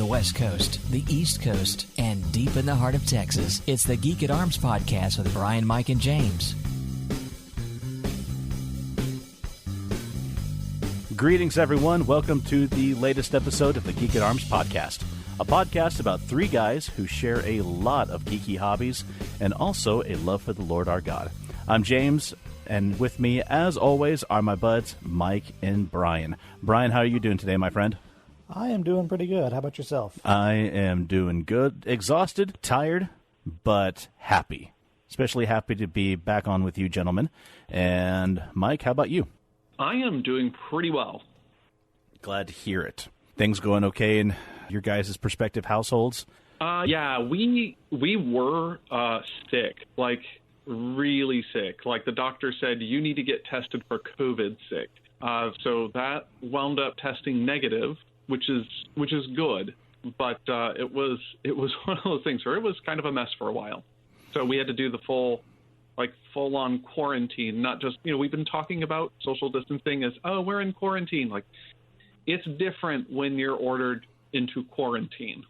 the West Coast, the East Coast, and deep in the heart of Texas. It's the Geek at Arms podcast with Brian, Mike, and James. Greetings, everyone. Welcome to the latest episode of the Geek at Arms podcast, a podcast about three guys who share a lot of geeky hobbies and also a love for the Lord our God. I'm James, and with me, as always, are my buds, Mike and Brian. Brian, how are you doing today, my friend? I am doing pretty good. How about yourself? I am doing good. Exhausted, tired, but happy. Especially happy to be back on with you, gentlemen. And Mike, how about you? I am doing pretty well. Glad to hear it. Things going okay in your guys' prospective households? Yeah, we were sick, like really sick. Like the doctor said, you need to get tested for COVID sick. So that wound up testing negative, which is good. But it was one of those things where it was kind of a mess for a while. So we had to do the full-on quarantine, not just, we've been talking about social distancing as, oh, we're in quarantine. Like, it's different when you're ordered into quarantine.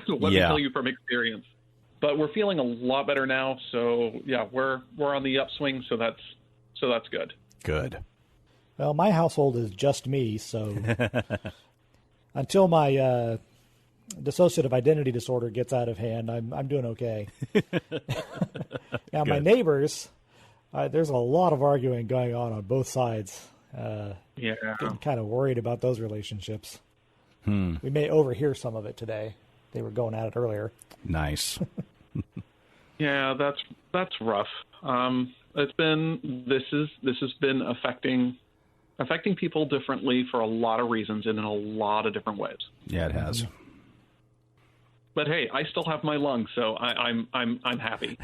Let me tell you from experience. But we're feeling a lot better now, so yeah, we're on the upswing, so that's good. Good. Well, my household is just me, so until my dissociative identity disorder gets out of hand, I'm doing okay. Now, my neighbors, there's a lot of arguing going on both sides. Getting kind of worried about those relationships. We may overhear some of it today. They were going at it earlier. Nice. Yeah, that's rough. This has been affecting people differently for a lot of reasons and in a lot of different ways. Yeah, it has. But hey, I still have my lungs, so I'm happy.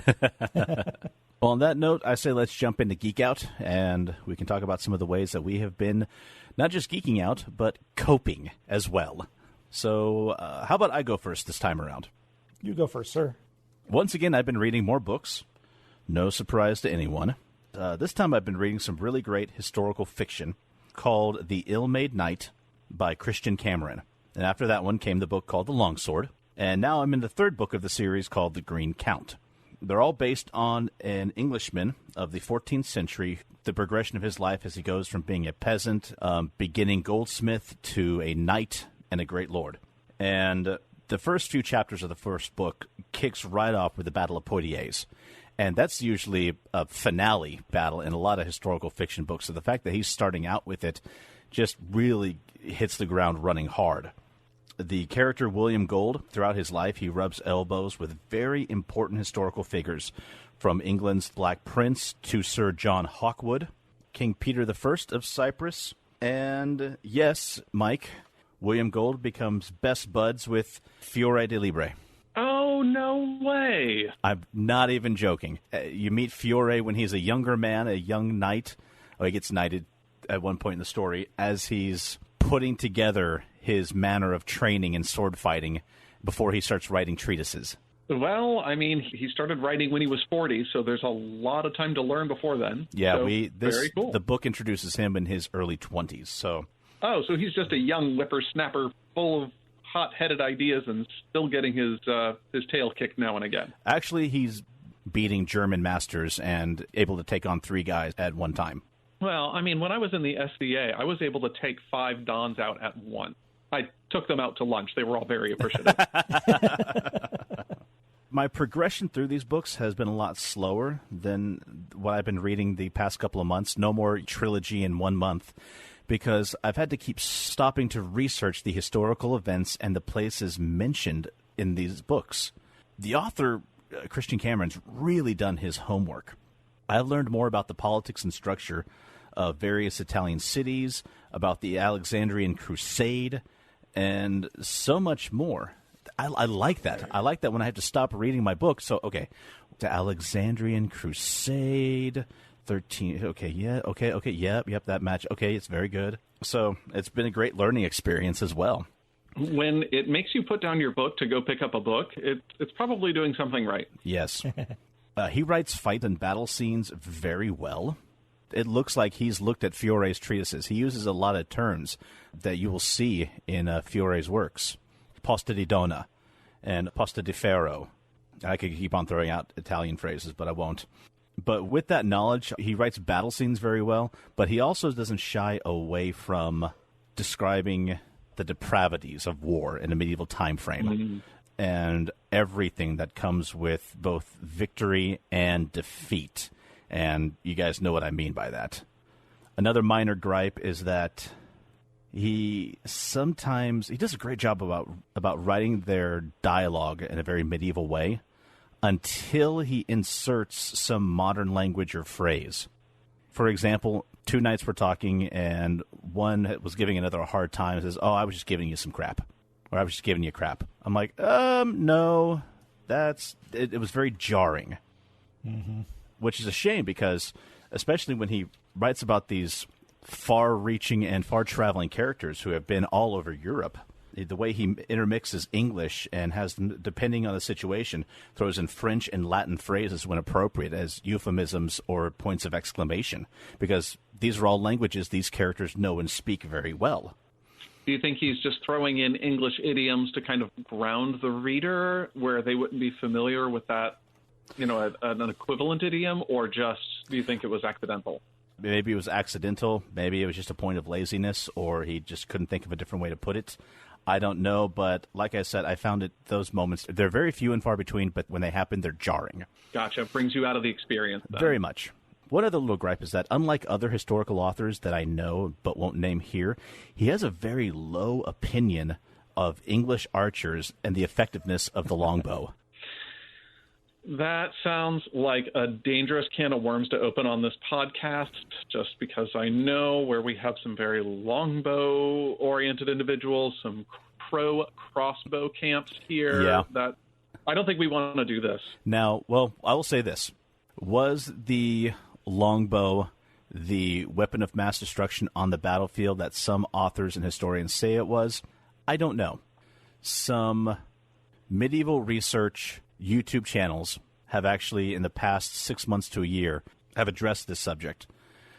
Well, on that note, I say let's jump into Geek Out, and we can talk about some of the ways that we have been not just geeking out, but coping as well. So how about I go first this time around? You go first, sir. Once again, I've been reading more books. No surprise to anyone. This time I've been reading some really great historical fiction called The Ill-Made Knight by Christian Cameron. And after that one came the book called The Longsword. And now I'm in the third book of the series called The Green Count. They're all based on an Englishman of the 14th century, the progression of his life as he goes from being a peasant, beginning goldsmith, to a knight and a great lord. And the first few chapters of the first book kicks right off with the Battle of Poitiers. And that's usually a finale battle in a lot of historical fiction books. So the fact that he's starting out with it just really hits the ground running hard. The character William Gold, throughout his life, he rubs elbows with very important historical figures, from England's Black Prince to Sir John Hawkwood, King Peter I of Cyprus, and yes, Mike, William Gold becomes best buds with Fiore de Libre. Oh, no way. I'm not even joking. You meet Fiore when he's a younger man, a young knight. Oh, he gets knighted at one point in the story as he's putting together his manner of training and sword fighting before he starts writing treatises. Well, I mean, he started writing when he was 40, so there's a lot of time to learn before then. Yeah, so, very cool. The book introduces him in his early 20s. So he's just a young whippersnapper full of hot-headed ideas and still getting his tail kicked now and again. Actually, he's beating German masters and able to take on 3 guys at one time. Well, I mean, when I was in the SCA, I was able to take 5 Dons out at once. I took them out to lunch. They were all very appreciative. My progression through these books has been a lot slower than what I've been reading the past couple of months. No more trilogy in 1 month, because I've had to keep stopping to research the historical events and the places mentioned in these books. The author, Christian Cameron's, really done his homework. I've learned more about the politics and structure of various Italian cities, about the Alexandrian Crusade, and so much more. I like that. I like that when I have to stop reading my book. So, okay, the Alexandrian Crusade, 13, okay, yep, that match. Okay, it's very good. So it's been a great learning experience as well. When it makes you put down your book to go pick up a book, it's probably doing something right. Yes. He writes fight and battle scenes very well. It looks like he's looked at Fiore's treatises. He uses a lot of terms that you will see in Fiore's works. posta di donna and posta di ferro. I could keep on throwing out Italian phrases, but I won't. But with that knowledge, he writes battle scenes very well, but he also doesn't shy away from describing the depravities of war in a medieval time frame and everything that comes with both victory and defeat. And you guys know what I mean by that. Another minor gripe is that he does a great job about writing their dialogue in a very medieval way until he inserts some modern language or phrase. For example, two knights were talking, and one was giving another a hard time and says, "Oh, I was just giving you some crap." Or "I was just giving you crap." I'm like, no, it was very jarring. Mm-hmm. Which is a shame because, especially when he writes about these far-reaching and far-traveling characters who have been all over Europe, the way he intermixes English and has, depending on the situation, throws in French and Latin phrases when appropriate as euphemisms or points of exclamation, because these are all languages these characters know and speak very well. Do you think he's just throwing in English idioms to kind of ground the reader where they wouldn't be familiar with that, an equivalent idiom, or just do you think it was accidental? Maybe it was accidental. Maybe it was just a point of laziness, or he just couldn't think of a different way to put it. I don't know, but like I said, I found those moments, they're very few and far between, but when they happen, they're jarring. Gotcha. Brings you out of the experience, then. Very much. One other little gripe is that, unlike other historical authors that I know but won't name here, he has a very low opinion of English archers and the effectiveness of the longbow. That sounds like a dangerous can of worms to open on this podcast, just because I know where we have some very longbow-oriented individuals, some pro-crossbow camps here. Yeah. That I don't think we want to do this. Now, well, I will say this. Was the longbow the weapon of mass destruction on the battlefield that some authors and historians say it was? I don't know. Some medieval research YouTube channels have actually, in the past 6 months to a year, have addressed this subject.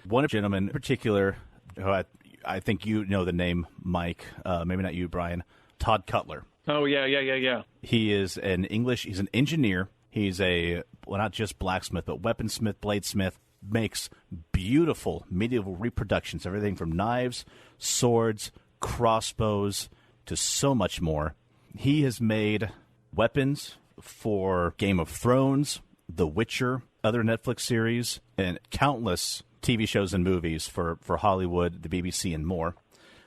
One gentleman in particular, who I think you know the name, Mike, maybe not you, Brian, Todd Cutler. Oh, yeah. He is he's an engineer. He's not just blacksmith, but weaponsmith, bladesmith, makes beautiful medieval reproductions, everything from knives, swords, crossbows, to so much more. He has made weapons for Game of Thrones, The Witcher, other Netflix series, and countless TV shows and movies for Hollywood, the BBC, and more.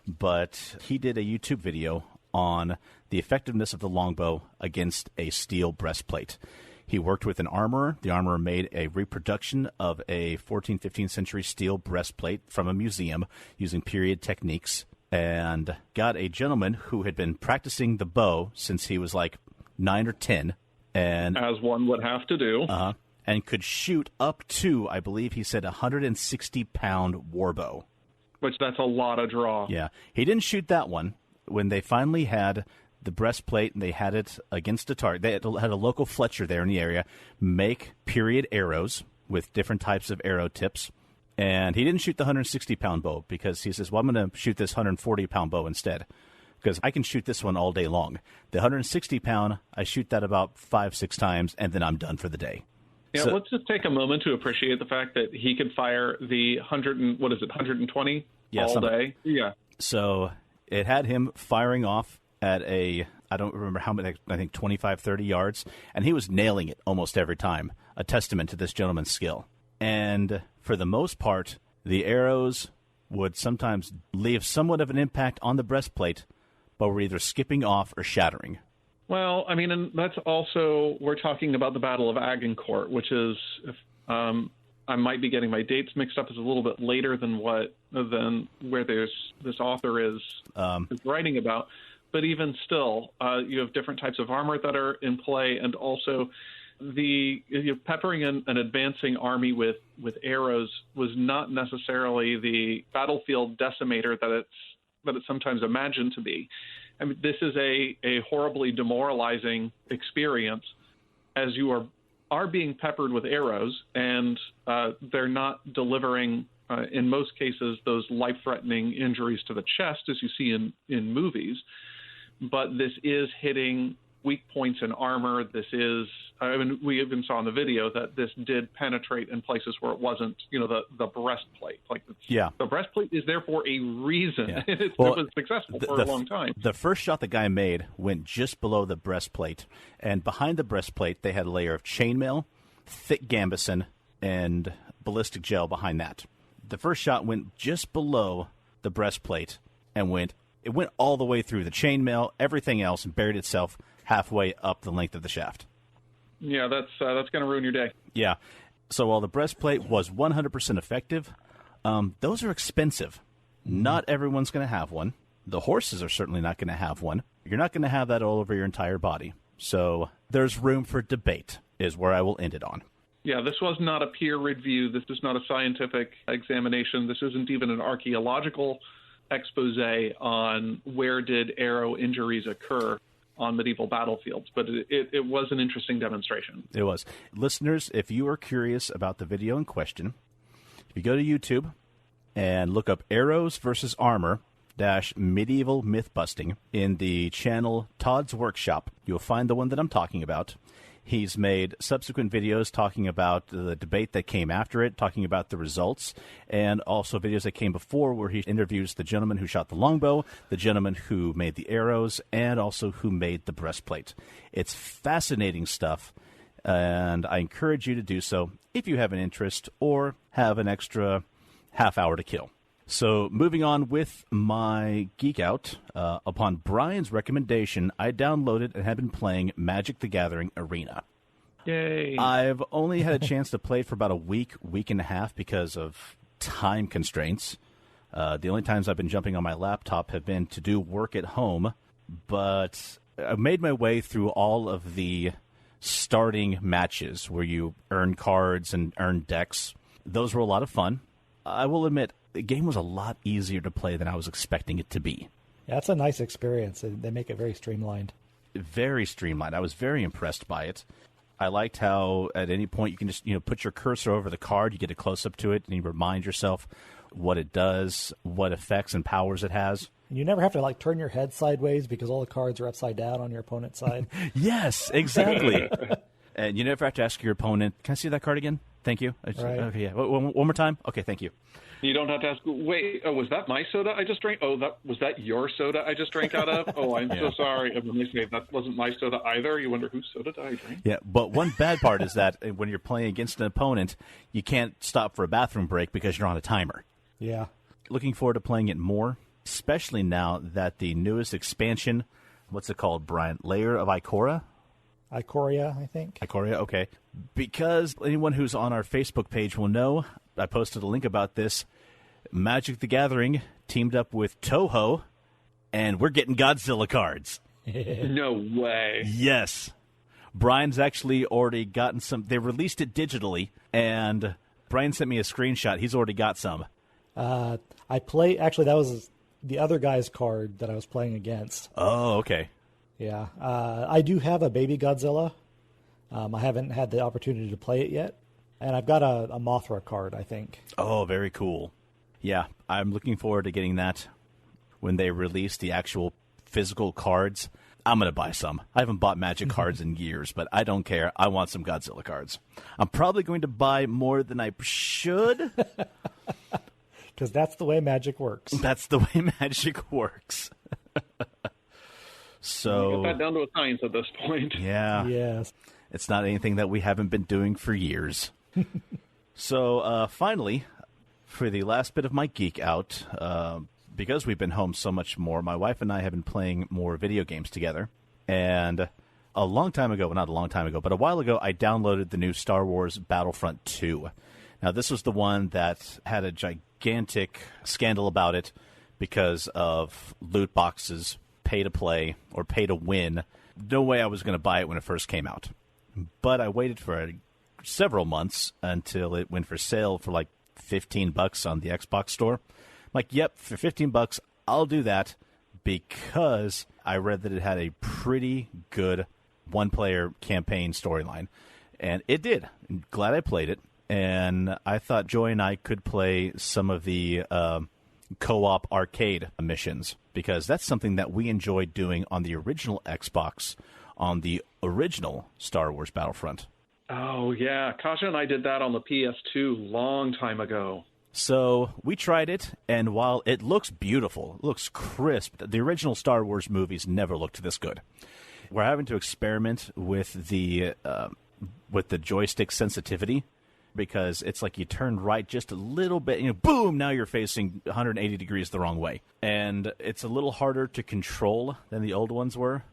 But he did a YouTube video on the effectiveness of the longbow against a steel breastplate. He worked with an armorer. The armorer made a reproduction of a 14th, 15th century steel breastplate from a museum using period techniques, and got a gentleman who had been practicing the bow since he was like 9 or 10. And as one would have to do. And could shoot up to, I believe he said, 160-pound warbow. Which, that's a lot of draw. Yeah. He didn't shoot that one. When they finally had the breastplate and they had it against a target, they had a local Fletcher there in the area make period arrows with different types of arrow tips. And he didn't shoot the 160-pound bow because he says, well, I'm going to shoot this 140-pound bow instead, because I can shoot this one all day long. The 160-pound, I shoot that about 5-6 times, and then I'm done for the day. Yeah, let's just take a moment to appreciate the fact that he could fire the 120 all day. Yeah. So it had him firing off at I don't remember how many, I think 25, 30 yards, and he was nailing it almost every time, a testament to this gentleman's skill. And for the most part, the arrows would sometimes leave somewhat of an impact on the breastplate, but were either skipping off or shattering. Well, I mean, and that's also, we're talking about the Battle of Agincourt, which is, I might be getting my dates mixed up, is a little bit later than where this author is writing about. But even still, you have different types of armor that are in play, and also peppering an advancing army with arrows was not necessarily the battlefield decimator that it's sometimes imagined to be. I mean, this is a horribly demoralizing experience, as you are being peppered with arrows, and they're not delivering, in most cases, those life-threatening injuries to the chest, as you see in movies. but this is hitting weak points in armor. This is, I mean, we even saw in the video that this did penetrate in places where it wasn't, the breastplate. The breastplate is there for a reason. Yeah. It was successful for a long time. The first shot the guy made went just below the breastplate, and behind the breastplate they had a layer of chainmail, thick gambeson, and ballistic gel behind that. The first shot went just below the breastplate and went all the way through the chainmail, everything else, and buried itself halfway up the length of the shaft. Yeah, that's going to ruin your day. Yeah. So while the breastplate was 100% effective, those are expensive. Not everyone's going to have one. The horses are certainly not going to have one. You're not going to have that all over your entire body. So there's room for debate, is where I will end it on. Yeah, this was not a peer review. This is not a scientific examination. This isn't even an archaeological expose on where did arrow injuries occur on medieval battlefields, but it was an interesting demonstration. It was. Listeners, if you are curious about the video in question, if you go to YouTube and look up Arrows versus Armor -medieval myth busting in the channel Todd's Workshop, you'll find the one that I'm talking about. He's made subsequent videos talking about the debate that came after it, talking about the results, and also videos that came before where he interviews the gentleman who shot the longbow, the gentleman who made the arrows, and also who made the breastplate. It's fascinating stuff, and I encourage you to do so if you have an interest or have an extra half hour to kill. So moving on with my Geek Out, upon Brian's recommendation, I downloaded and have been playing Magic the Gathering Arena. Yay. I've only had a chance to play it for about a week and a half because of time constraints. The only times I've been jumping on my laptop have been to do work at home, but I made my way through all of the starting matches where you earn cards and earn decks. Those were a lot of fun. I will admit, the game was a lot easier to play than I was expecting it to be. Yeah, it's a nice experience. They make it very streamlined. Very streamlined. I was very impressed by it. I liked how at any point you can just put your cursor over the card, you get a close-up to it, and you remind yourself what it does, what effects and powers it has. And you never have to turn your head sideways because all the cards are upside down on your opponent's side. Yes, exactly. And you never have to ask your opponent, can I see that card again? Thank you. Right. Okay, yeah. One more time? Okay, thank you. You don't have to ask, wait, was that my soda I just drank? Oh, was that your soda I just drank out of? Oh, I'm so sorry. And when they say that wasn't my soda either, you wonder, whose soda did I drink? Yeah, but one bad part is that when you're playing against an opponent, you can't stop for a bathroom break because you're on a timer. Yeah. Looking forward to playing it more, especially now that the newest expansion, what's it called, Brian? Layer of Ikoria? Ikoria, I think. Ikoria, okay. Because anyone who's on our Facebook page will know, I posted a link about this. Magic the Gathering teamed up with Toho, and we're getting Godzilla cards. No way. Yes. Brian's actually already gotten some. They released it digitally, and Brian sent me a screenshot. He's already got some. Actually, that was the other guy's card that I was playing against. Oh, okay. Yeah. I do have a baby Godzilla. I haven't had the opportunity to play it yet. And I've got a Mothra card, I think. Oh, very cool. Yeah, I'm looking forward to getting that when they release the actual physical cards. I'm going to buy some. I haven't bought Magic cards in years, but I don't care. I want some Godzilla cards. I'm probably going to buy more than I should. Because that's the way Magic works. That's the way Magic works. So get that down to a science at this point. Yeah. Yes. It's not anything that we haven't been doing for years. So finally, for the last bit of my Geek Out, because we've been home so much more, my wife and I have been playing more video games together. And a long time ago, well, not a long time ago, but a while ago, I downloaded the new Star Wars Battlefront 2. Now, this was the one that had a gigantic scandal about it because of loot boxes, pay to play, or pay to win. No way I was going to buy it when it first came out. But I waited for several months until it went for sale for like $15 on the Xbox store. I'm like, yep, for $15, I'll do that because I read that it had a pretty good one-player campaign storyline. And it did. I'm glad I played it. And I thought Joy and I could play some of the co-op arcade missions, because that's something that we enjoyed doing on the original Xbox, on the original Star Wars Battlefront. Oh, yeah. Kasha and I did that on the PS2 long time ago. So we tried it, and while it looks beautiful, it looks crisp, the original Star Wars movies never looked this good. We're having to experiment with the joystick sensitivity, because it's like you turn right just a little bit, boom, now you're facing 180 degrees the wrong way. And it's a little harder to control than the old ones were.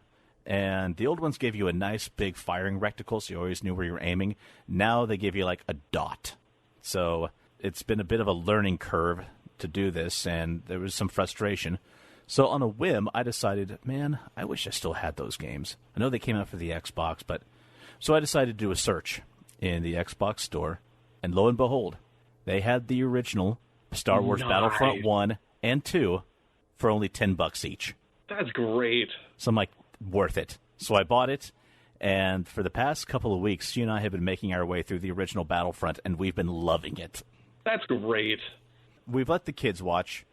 And the old ones gave you a nice big firing reticle, so you always knew where you were aiming. Now they give you like a dot. So it's been a bit of a learning curve to do this, and there was some frustration. So on a whim, I decided, man, I wish I still had those games. I know they came out for the Xbox, but... So I decided to do a search in the Xbox store, and lo and behold, they had the original Star Wars Battlefront 1 and 2 for only $10 each. That's great. So I'm like, worth it. So I bought it, and for the past couple of weeks, you and I have been making our way through the original Battlefront, and we've been loving it. That's great. We've let the kids watch,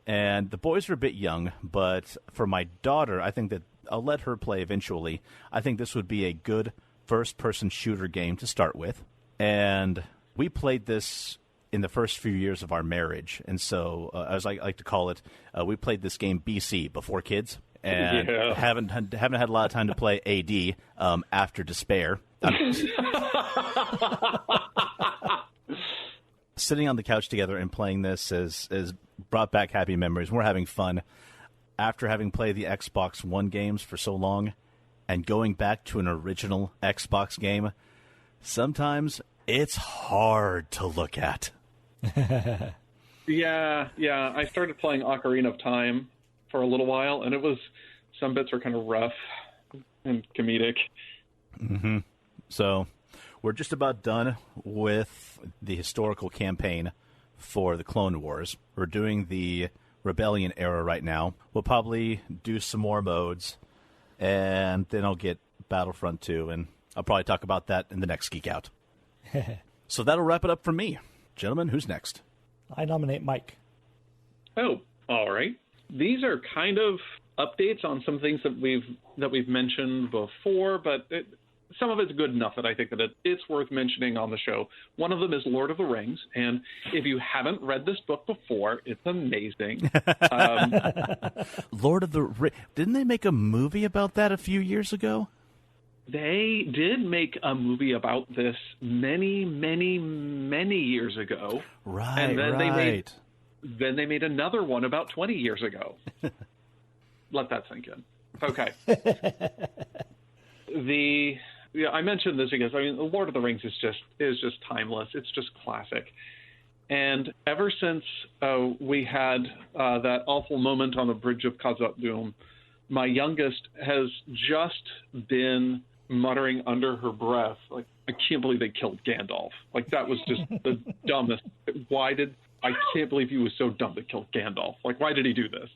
and the boys are a bit young, but for my daughter, I think that I'll let her play eventually. I think this would be a good first-person shooter game to start with, and we played this in the first few years of our marriage, and so, as I like to call it, we played this game BC, before kids, and haven't had a lot of time to play AD after Despair. Sitting on the couch together and playing this has brought back happy memories. We're having fun. After having played the Xbox One games for so long and going back to an original Xbox game, sometimes it's hard to look at. Yeah. I started playing Ocarina of Time for a little while, and some bits were kind of rough and comedic. Mm-hmm. So we're just about done with the historical campaign for the Clone Wars. We're doing the Rebellion era right now. We'll probably do some more modes, and then I'll get Battlefront 2, and I'll probably talk about that in the next Geek Out. So that'll wrap it up for me. Gentlemen, who's next? I nominate Mike. Oh, all right. These are kind of updates on some things that we've mentioned before, but some of it's good enough that I think that it's worth mentioning on the show. One of them is Lord of the Rings, and if you haven't read this book before, it's amazing. Lord of the Rings. Didn't they make a movie about that a few years ago? They did make a movie about this many, many, many years ago. Right, and then right. They made another one about 20 years ago. Let that sink in. Okay. I mentioned this because The Lord of the Rings is just timeless. It's just classic. And ever since we had that awful moment on the bridge of Khazad-dûm, my youngest has just been muttering under her breath, like, I can't believe they killed Gandalf. Like, that was just the dumbest. I can't believe he was so dumb to kill Gandalf. Like, why did he do this?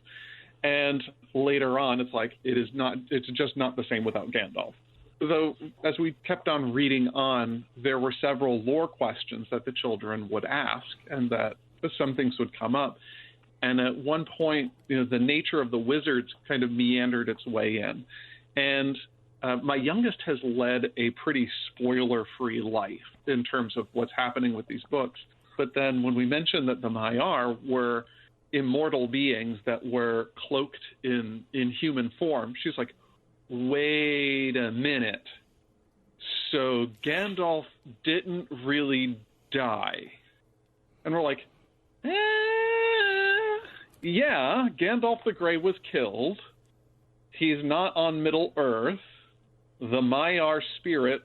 And later on, it's like, it's just not the same without Gandalf. Though, as we kept on reading on, there were several lore questions that the children would ask, and that some things would come up. And at one point, the nature of the wizards kind of meandered its way in. And my youngest has led a pretty spoiler-free life in terms of what's happening with these books. But then when we mentioned that the Maiar were immortal beings that were cloaked in human form, she's like, wait a minute. So Gandalf didn't really die. And we're like, yeah, Gandalf the Grey was killed. He's not on Middle-earth. The Maiar spirit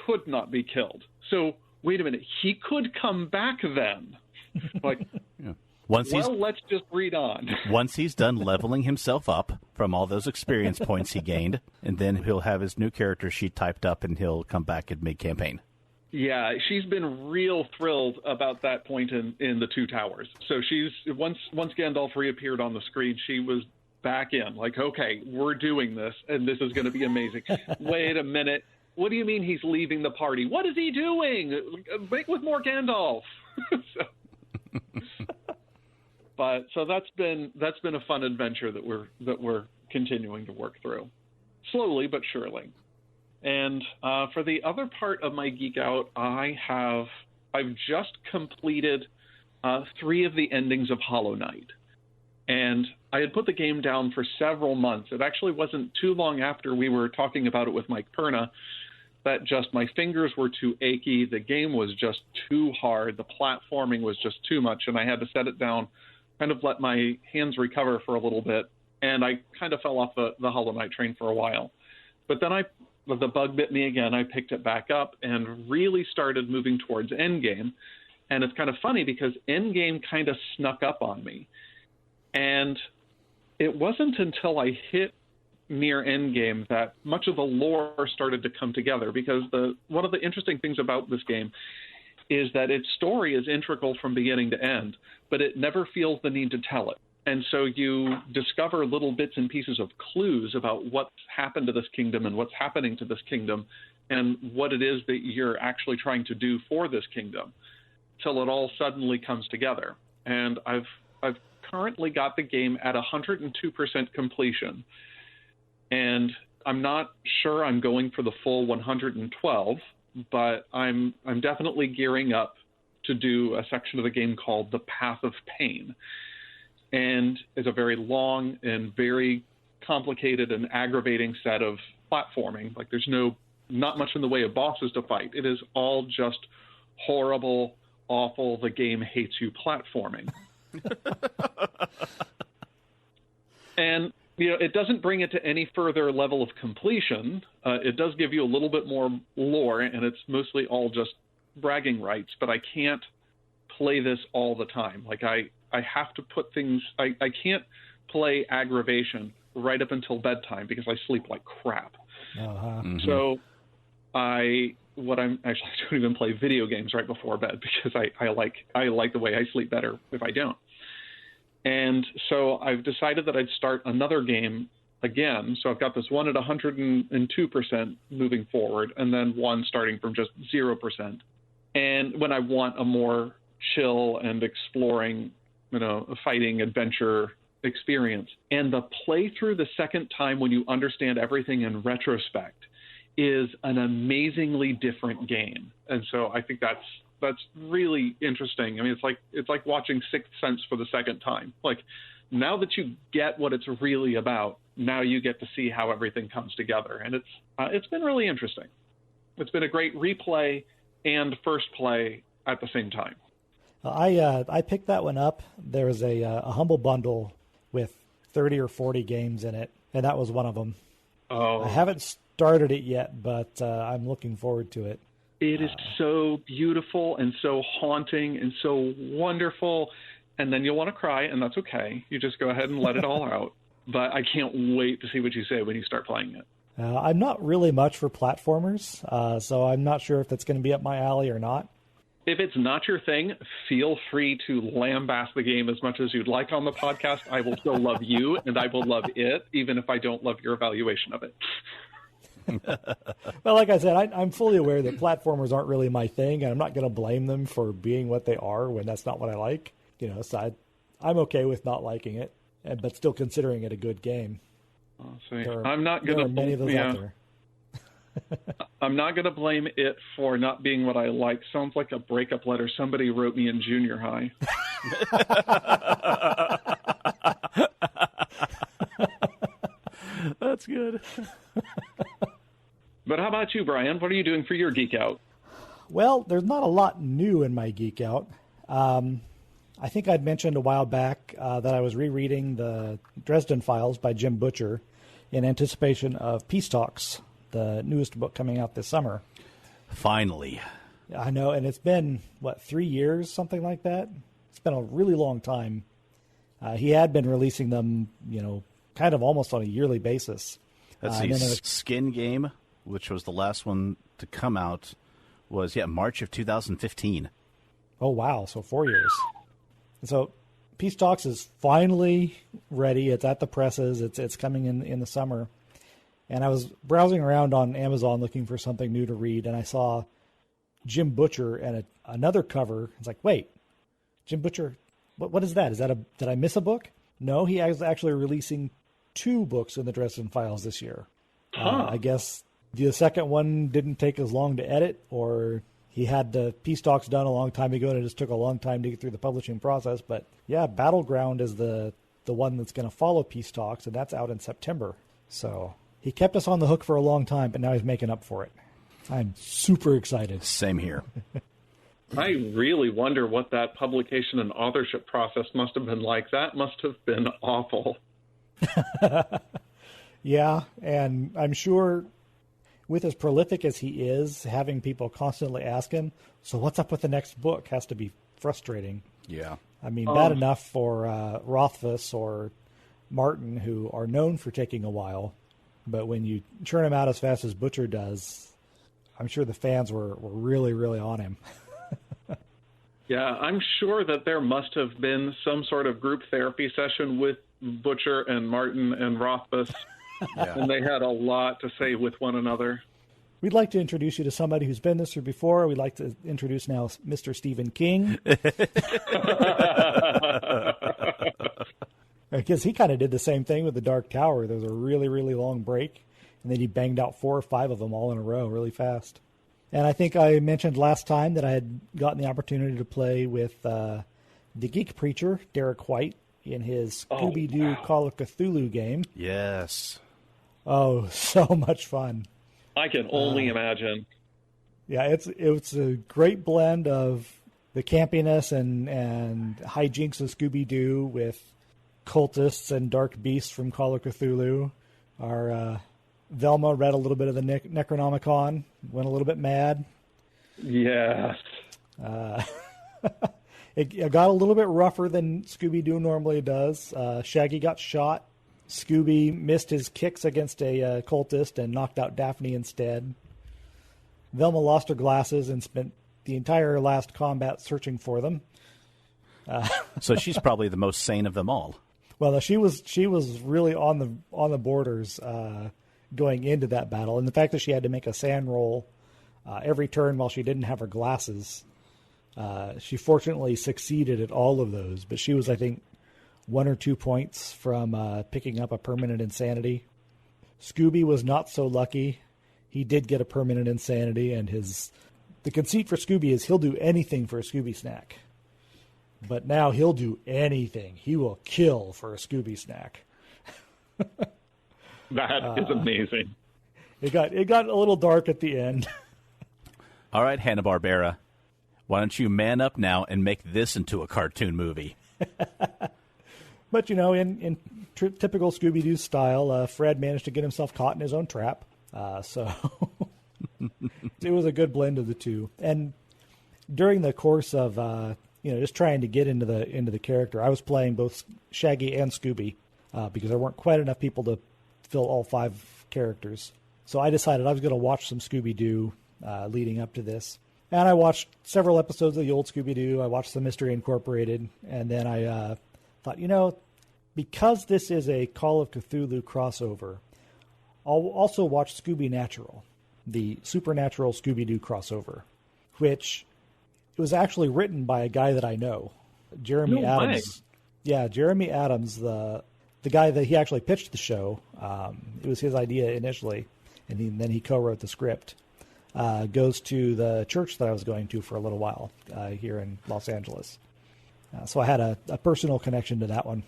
could not be killed. So, wait a minute, he could come back then. Like, yeah. Let's just read on. Once he's done leveling himself up from all those experience points he gained, and then he'll have his new character sheet typed up, and he'll come back in mid-campaign. Yeah, she's been real thrilled about that point in the Two Towers. So once Gandalf reappeared on the screen, she was back in. Like, okay, we're doing this, and this is going to be amazing. Wait a minute. What do you mean he's leaving the party? What is he doing? Make with more Gandalf. But so that's been a fun adventure that we're continuing to work through, slowly but surely. And for the other part of my geek out, I've just completed 3 of the endings of Hollow Knight. And I had put the game down for several months. It actually wasn't too long after we were talking about it with Mike Perna that just my fingers were too achy. The game was just too hard. The platforming was just too much. And I had to set it down, kind of let my hands recover for a little bit. And I kind of fell off the Hollow Knight train for a while. But then the bug bit me again. I picked it back up and really started moving towards Endgame. And it's kind of funny because Endgame kind of snuck up on me. And it wasn't until I hit near Endgame that much of the lore started to come together, because one of the interesting things about this game is that its story is integral from beginning to end, but it never feels the need to tell it. And so you discover little bits and pieces of clues about what's happened to this kingdom and what's happening to this kingdom and what it is that you're actually trying to do for this kingdom, till it all suddenly comes together. And I've currently got the game at 102% completion, and I'm not sure I'm going for the full 112, but I'm definitely gearing up to do a section of the game called The Path of Pain. And it's a very long and very complicated and aggravating set of platforming. Like, there's not much in the way of bosses to fight. It is all just horrible, awful, the game hates you platforming. And, it doesn't bring it to any further level of completion. It does give you a little bit more lore, and it's mostly all just bragging rights, but I can't play this all the time. Like, I have to put things, I can't play Aggravation right up until bedtime because I sleep like crap. Uh-huh. Mm-hmm. So I don't even play video games right before bed because I like the way I sleep better if I don't. And so I've decided that I'd start another game again. So I've got this one at 102% moving forward, and then one starting from just 0%. And when I want a more chill and exploring, fighting adventure experience. And the playthrough the second time, when you understand everything in retrospect, is an amazingly different game. And so I think that's really interesting. I mean, it's like watching Sixth Sense for the second time. Like, now that you get what it's really about, now you get to see how everything comes together. And it's been really interesting. It's been a great replay and first play at the same time. I picked that one up. There was a humble bundle with 30 or 40 games in it, and that was one of them. Oh. I haven't started it yet, but I'm looking forward to it. It is so beautiful and so haunting and so wonderful. And then you'll want to cry, and that's okay. You just go ahead and let it all out. But I can't wait to see what you say when you start playing it. I'm not really much for platformers, so I'm not sure if that's going to be up my alley or not. If it's not your thing, feel free to lambast the game as much as you'd like on the podcast. I will still love you, and I will love it, even if I don't love your evaluation of it. Well, like I said, I'm fully aware that platformers aren't really my thing, and I'm not going to blame them for being what they are when that's not what I like. So I'm okay with not liking it, but still considering it a good game. I'm not going to many of those out there. I'm not going to blame it for not being what I like. Sounds like a breakup letter somebody wrote me in junior high. That's good. But how about you, Brian? What are you doing for your Geek Out? Well, there's not a lot new in my Geek Out. I think I'd mentioned a while back that I was rereading the Dresden Files by Jim Butcher in anticipation of Peace Talks, the newest book coming out this summer. Finally. I know, and it's been, 3 years, something like that? It's been a really long time. He had been releasing them, kind of almost on a yearly basis. Let's see, Skin Game, which was the last one to come out, was, March of 2015. Oh, wow, so 4 years. So Peace Talks is finally ready. It's at the presses. It's coming in the summer. And I was browsing around on Amazon looking for something new to read, and I saw Jim Butcher and another cover. It's like, wait, Jim Butcher What is that? Did I miss a book? No, he is actually releasing 2 books in the Dresden Files this year. I guess the second one didn't take as long to edit, or he had the peace talks done a long time ago and it just took a long time to get through the publishing process. But yeah, Battleground is the one that's going to follow peace talks, and that's out in September. So he kept us on the hook for a long time, but now he's making up for it. I'm super excited. Same here. I really wonder what that publication and authorship process must have been like. That must have been awful. Yeah, and I'm sure with as prolific as he is, having people constantly ask him, so what's up with the next book, has to be frustrating. Yeah. I mean, bad enough for Rothfuss or Martin, who are known for taking a while, but when you churn him out as fast as Butcher does, I'm sure the fans were really, really on him. Yeah, I'm sure that there must have been some sort of group therapy session with Butcher and Martin and Rothfuss, and they had a lot to say with one another. We'd like to introduce you to somebody who's been this year before. We'd like to introduce now Mr. Stephen King. Because he kind of did the same thing with The Dark Tower. There was a really, really long break, and then he banged out 4 or 5 of them all in a row really fast. And I think I mentioned last time that I had gotten the opportunity to play with the Geek Preacher, Derek White, in his Scooby-Doo Call of Cthulhu game. Yes. Oh, so much fun. I can only imagine. Yeah, it's a great blend of the campiness and hijinks of Scooby-Doo with cultists and dark beasts from Call of Cthulhu. Our Velma read a little bit of the Necronomicon, went a little bit mad. Yes. It got a little bit rougher than Scooby-Doo normally does. Shaggy got shot. Scooby missed his kicks against a cultist and knocked out Daphne instead. Velma lost her glasses and spent the entire last combat searching for them. So she's probably the most sane of them all. Well, she was really on the borders going into that battle, and the fact that she had to make a sand roll every turn while she didn't have her glasses, she fortunately succeeded at all of those. But she was, I think, 1 or 2 points from picking up a permanent insanity. Scooby was not so lucky. He did get a permanent insanity, and the conceit for Scooby is he'll do anything for a Scooby snack. But now he'll do anything. He will kill for a Scooby snack. That is amazing. It got a little dark at the end. All right, Hanna-Barbera, why don't you man up now and make this into a cartoon movie? But, in typical Scooby-Doo style, Fred managed to get himself caught in his own trap. So it was a good blend of the two. And during the course of just trying to get into the character, I was playing both Shaggy and Scooby because there weren't quite enough people to fill all 5 characters. So I decided I was going to watch some Scooby-Doo leading up to this. And I watched several episodes of the old Scooby-Doo. I watched some Mystery Incorporated. And then I thought, because this is a Call of Cthulhu crossover, I'll also watch Scooby Natural, the supernatural Scooby-Doo crossover, which was actually written by a guy that I know, Jeremy Adams. Yeah, Jeremy Adams, the guy that he actually pitched the show. It was his idea initially, and then he co-wrote the script. Goes to the church that I was going to for a little while here in Los Angeles. So I had a personal connection to that one.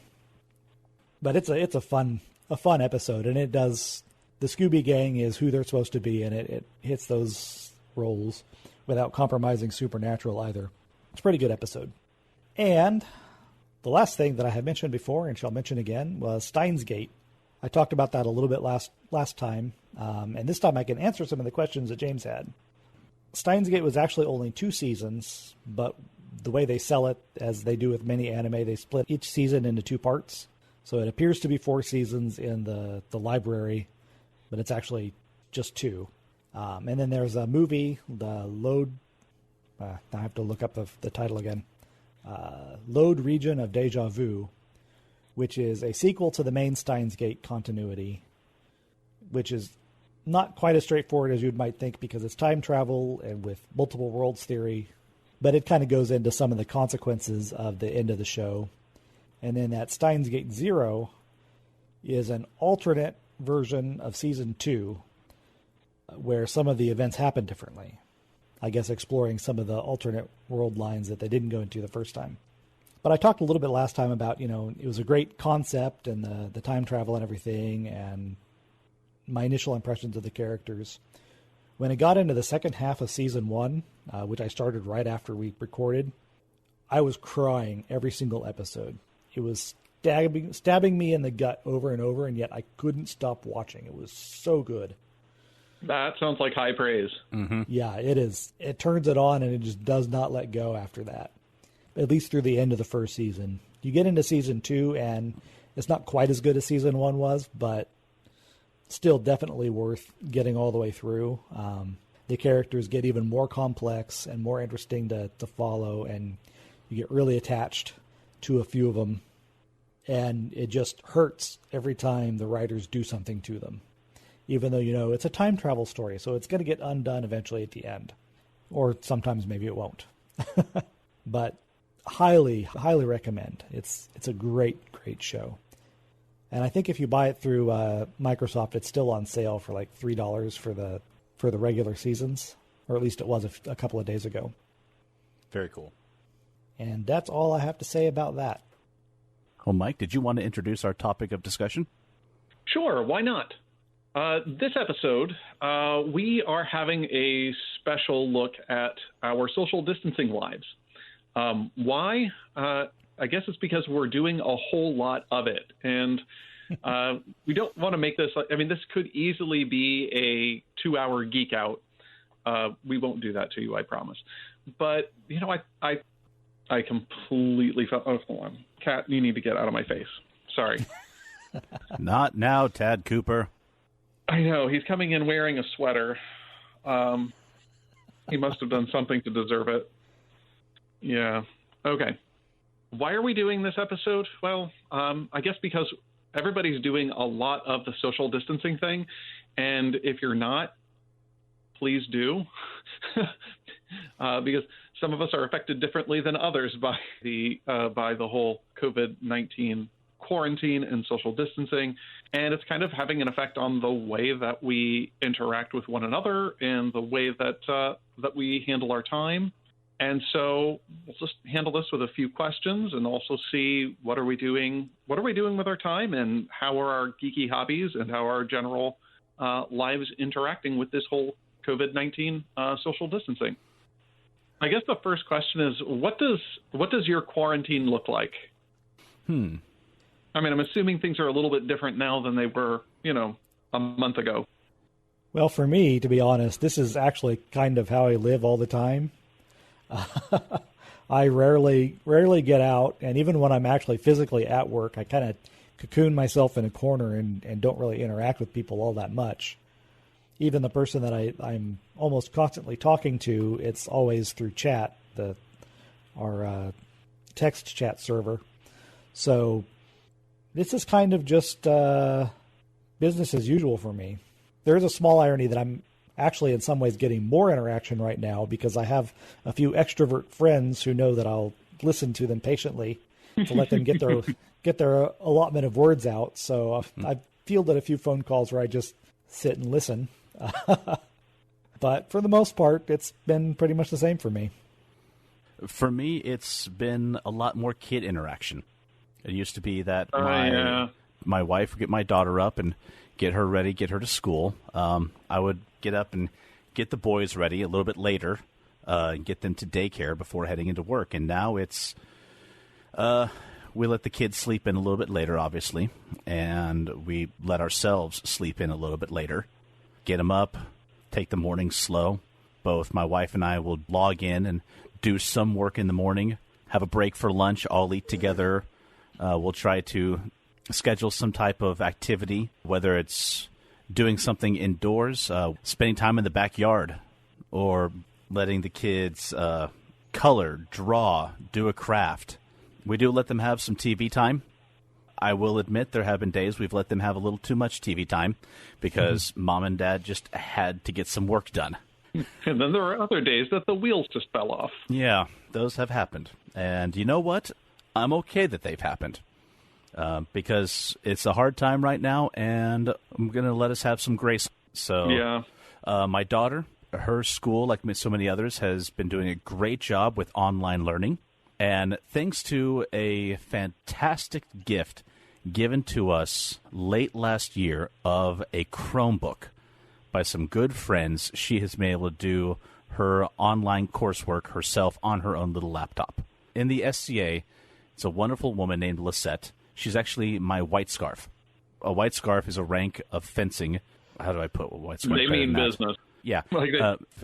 But it's a fun episode, and it does. The Scooby Gang is who they're supposed to be, and it hits those roles without compromising supernatural either. It's a pretty good episode. And the last thing that I have mentioned before and shall mention again was Steins Gate. I talked about that a little bit last time, and this time I can answer some of the questions that James had. Steins Gate was actually only 2 seasons, but the way they sell it, as they do with many anime, they split each season into 2 parts. So it appears to be 4 seasons in the library, but it's actually just 2. And then there's a movie, the Load. I have to look up the title again. Load Region of Deja Vu, which is a sequel to the main Steins Gate continuity, which is not quite as straightforward as you might think because it's time travel and with multiple worlds theory, But it kind of goes into some of the consequences of the end of the show. And then that Steins Gate Zero is an alternate version of season 2 where some of the events happen differently. I guess exploring some of the alternate world lines that they didn't go into the first time. But I talked a little bit last time about, it was a great concept and the time travel and everything and my initial impressions of the characters. When it got into the second half of season 1, which I started right after we recorded, I was crying every single episode. It was stabbing me in the gut over and over, and yet I couldn't stop watching. It was so good. That sounds like high praise. Mm-hmm. Yeah, it is. It turns it on, and it just does not let go after that, at least through the end of the first season. You get into season 2, and it's not quite as good as season 1 was, but still definitely worth getting all the way through. The characters get even more complex and more interesting to follow, and you get really attached to a few of them. And it just hurts every time the writers do something to them. Even though, it's a time travel story, so it's going to get undone eventually at the end. Or sometimes maybe it won't. But highly, highly recommend. It's a great, great show. And I think if you buy it through Microsoft, it's still on sale for like $3 for the regular seasons. Or at least it was a couple of days ago. Very cool. And that's all I have to say about that. Well, Mike, did you want to introduce our topic of discussion? Sure, why not? This episode, we are having a special look at our social distancing lives. Why? I guess it's because we're doing a whole lot of it. And we don't want to make this, this could easily be a 2-hour geek out. We won't do that to you, I promise. But, I completely felt, oh, hold on. Cat, you need to get out of my face. Sorry. Not now, Tad Cooper. I know. He's coming in wearing a sweater. He must have done something to deserve it. Yeah. Okay. Why are we doing this episode? Well, I guess because everybody's doing a lot of the social distancing thing. And if you're not, please do. Because some of us are affected differently than others by the whole COVID-19 quarantine and social distancing, and it's kind of having an effect on the way that we interact with one another and the way that we handle our time. And so we'll just handle this with a few questions and also see what are we doing with our time and how are our geeky hobbies and how are our general lives interacting with this whole COVID-19 social distancing. I guess the first question is, what does your quarantine look like? I'm assuming things are a little bit different now than they were, a month ago. Well, for me, to be honest, this is actually kind of how I live all the time. I rarely get out, and even when I'm actually physically at work, I kind of cocoon myself in a corner and don't really interact with people all that much. Even the person that I'm almost constantly talking to, it's always through chat, our text chat server. So this is kind of just business as usual for me. There is a small irony that I'm actually in some ways getting more interaction right now because I have a few extrovert friends who know that I'll listen to them patiently to let them get their allotment of words out. So I've fielded a few phone calls where I just sit and listen. But for the most part, it's been pretty much the same for me. For me, it's been a lot more kid interaction. It used to be that my wife would get my daughter up and get her ready, get her to school. I would get up and get the boys ready a little bit later, and get them to daycare before heading into work. And now it's we let the kids sleep in a little bit later, obviously, and we let ourselves sleep in a little bit later. Get them up, take the morning slow. Both my wife and I will log in and do some work in the morning, have a break for lunch, all eat together. We'll try to schedule some type of activity, whether it's doing something indoors, spending time in the backyard, or letting the kids color, draw, do a craft. We do let them have some TV time. I will admit there have been days we've let them have a little too much TV time because Mom and Dad just had to get some work done. And then there are other days that the wheels just fell off. Yeah, those have happened. And you know what? I'm okay that they've happened. Because it's a hard time right now, and I'm going to let us have some grace. So, Yeah. My daughter, her school, like so many others, has been doing a great job with online learning. And thanks to a fantastic gift given to us late last year of a Chromebook by some good friends, she has been able to do her online coursework herself on her own little laptop. In the SCA, it's a wonderful woman named Lisette. She's actually my white scarf. A white scarf is a rank of fencing. How do I put a white scarf? They mean business. Yeah. Like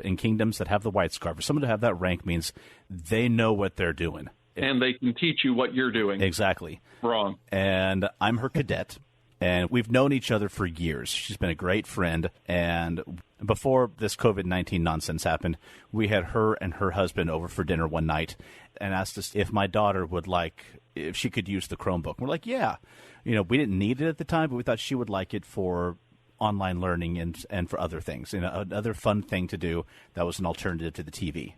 in kingdoms that have the white scarf, for someone to have that rank means they know what they're doing. And they can teach you what you're doing. Exactly. Wrong. And I'm her cadet. And we've known each other for years. She's been a great friend. And before this COVID-19 nonsense happened, we had her and her husband over for dinner one night and asked us if my daughter would like, if she could use the Chromebook. We're like, yeah. You know, we didn't need it at the time, but we thought she would like it for online learning and for other things. You know, another fun thing to do that was an alternative to the TV.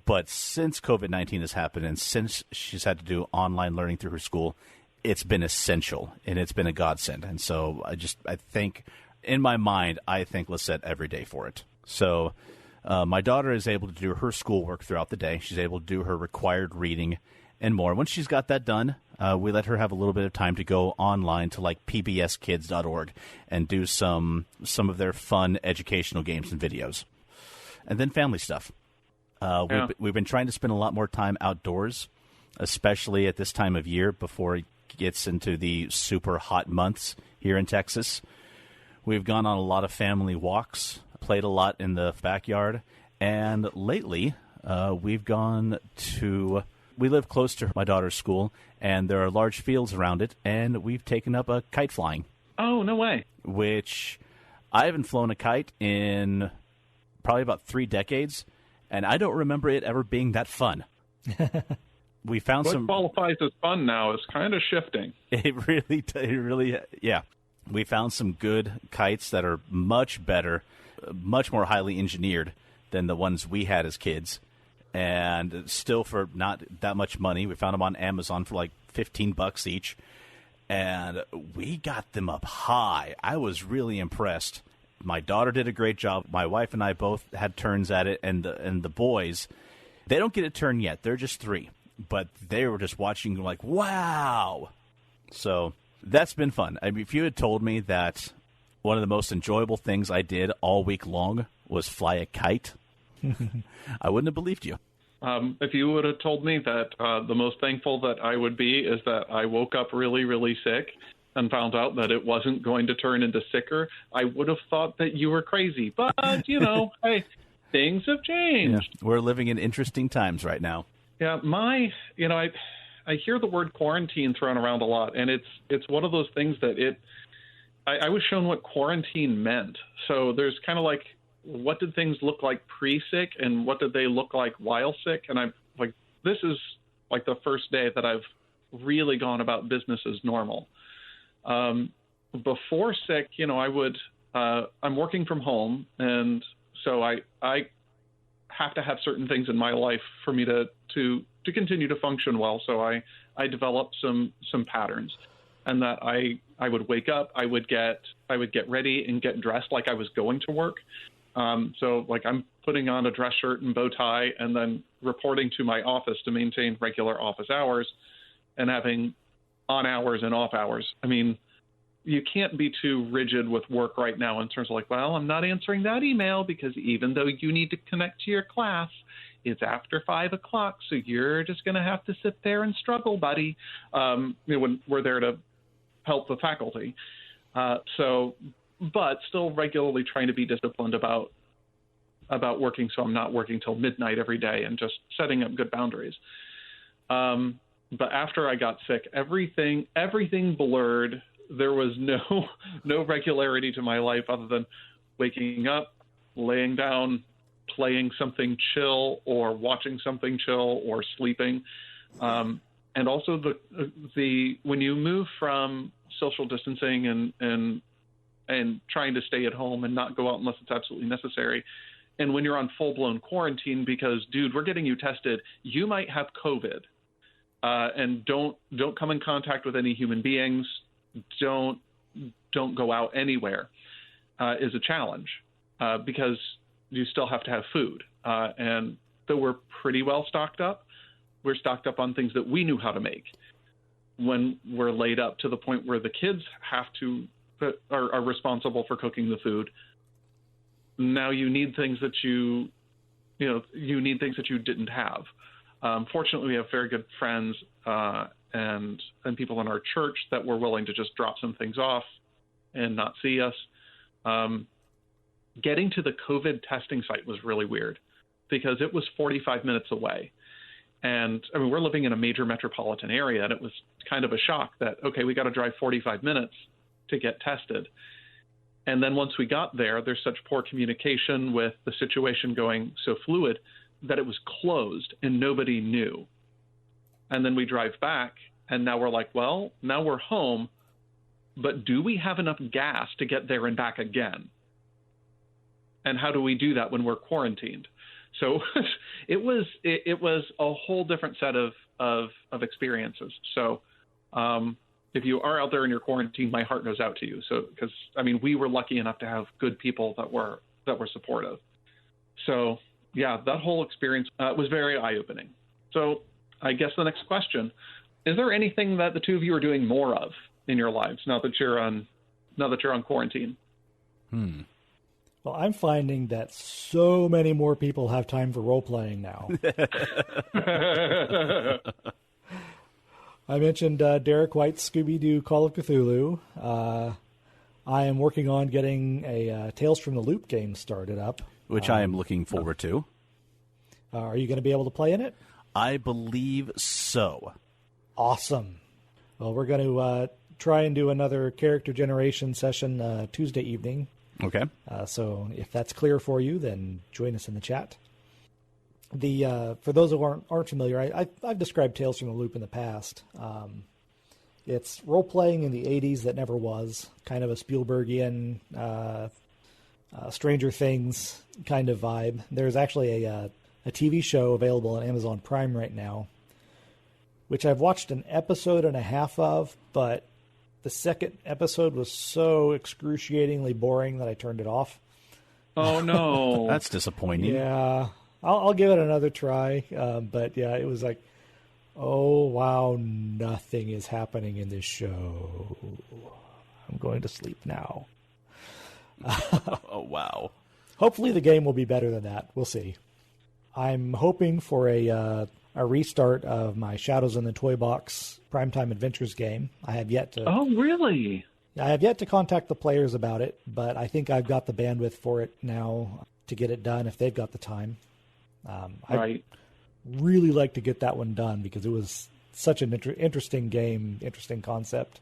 But since COVID-19 has happened and since she's had to do online learning through her school, it's been essential, and it's been a godsend. And so I think, in my mind, I thank Lisette every day for it. So my daughter is able to do her schoolwork throughout the day. She's able to do her required reading and more. Once she's got that done, we let her have a little bit of time to go online to like pbskids.org and do some of their fun educational games and videos. And then family stuff. We've been trying to spend a lot more time outdoors, especially at this time of year before it gets into the super hot months here in Texas. We've gone on a lot of family walks, played a lot in the backyard, and lately we've gone to... We live close to my daughter's school, and there are large fields around it, and we've taken up a kite flying. Oh, no way. Which I haven't flown a kite in probably about 3 decades, and I don't remember it ever being that fun. We found what some... qualifies as fun now is kind of shifting. It really, yeah. We found some good kites that are much better, much more highly engineered than the ones we had as kids. And still for not that much money. We found them on Amazon for like $15 each. And we got them up high. I was really impressed. My daughter did a great job. My wife and I both had turns at it. And the boys, they don't get a turn yet. They're just 3. But they were just watching like, wow. So that's been fun. I mean, if you had told me that one of the most enjoyable things I did all week long was fly a kite, I wouldn't have believed you. If you would have told me that the most thankful that I would be is that I woke up really, really sick and found out that it wasn't going to turn into sicker, I would have thought that you were crazy. But, you know, hey, things have changed. Yeah, we're living in interesting times right now. Yeah, I hear the word quarantine thrown around a lot, and it's one of those things that I was shown what quarantine meant. So there's kind of like, what did things look like pre-sick and what did they look like while sick? And I'm like, this is like the first day that I've really gone about business as normal. Before sick, I'm working from home, and so I have to have certain things in my life for me to continue to function well. So I developed some patterns, and that I would wake up, I would get ready and get dressed like I was going to work. So like I'm putting on a dress shirt and bow tie and then reporting to my office to maintain regular office hours and having on hours and off hours. I mean, you can't be too rigid with work right now in terms of like, well, I'm not answering that email because even though you need to connect to your class, it's after 5 o'clock. So you're just going to have to sit there and struggle, buddy. When we're there to help the faculty. But still regularly trying to be disciplined about working, so I'm not working till midnight every day and just setting up good boundaries. But after I got sick, everything blurred. There was no regularity to my life other than waking up, laying down, playing something chill or watching something chill or sleeping. And also the when you move from social distancing and trying to stay at home and not go out unless it's absolutely necessary, And when you're on full-blown quarantine, because, dude, we're getting you tested, you might have COVID. And don't come in contact with any human beings. Don't go out anywhere is a challenge because you still have to have food. And though we're pretty well stocked up, we're stocked up on things that we knew how to make. When we're laid up to the point where the kids are responsible for cooking the food, now you need things that you need things that you didn't have. Fortunately, we have very good friends and people in our church that were willing to just drop some things off and not see us. Getting to the COVID testing site was really weird because it was 45 minutes away. And I mean, we're living in a major metropolitan area, and it was kind of a shock that, okay, we got to drive 45 minutes to get tested. And then once we got there, there's such poor communication with the situation going so fluid that it was closed and nobody knew. And then we drive back, and now we're like, well, now we're home, but do we have enough gas to get there and back again? And how do we do that when we're quarantined? So it was a whole different set of experiences. So if you are out there in your quarantine, my heart goes out to you. So because I mean, we were lucky enough to have good people that were supportive. So yeah, that whole experience was very eye-opening. So I guess the next question: is there anything that the two of you are doing more of in your lives now that you're on quarantine? Well, I'm finding that so many more people have time for role-playing now. I mentioned Derek White's Scooby-Doo Call of Cthulhu. I am working on getting a Tales from the Loop game started up. Which I am looking forward to. Are you going to be able to play in it? I believe so. Awesome. Well, we're going to try and do another character generation session Tuesday evening. Okay. So if that's clear for you, then join us in the chat. For those who aren't familiar, I've described Tales from the Loop in the past. It's role-playing in the 80s that never was, kind of a Spielbergian, Stranger Things kind of vibe. There's actually a TV show available on Amazon Prime right now, which I've watched an episode and a half of, but the second episode was so excruciatingly boring that I turned it off. Oh, no. That's disappointing. Yeah. I'll give it another try. But, yeah, it was like, oh, wow, nothing is happening in this show. I'm going to sleep now. Oh, wow. Hopefully the game will be better than that. We'll see. I'm hoping for a restart of my Shadows in the Toy Box Primetime Adventures game. I have yet to... Oh, really? I have yet to contact the players about it, but I think I've got the bandwidth for it now to get it done if they've got the time. Right. I'd really like to get that one done because it was such an interesting game, interesting concept.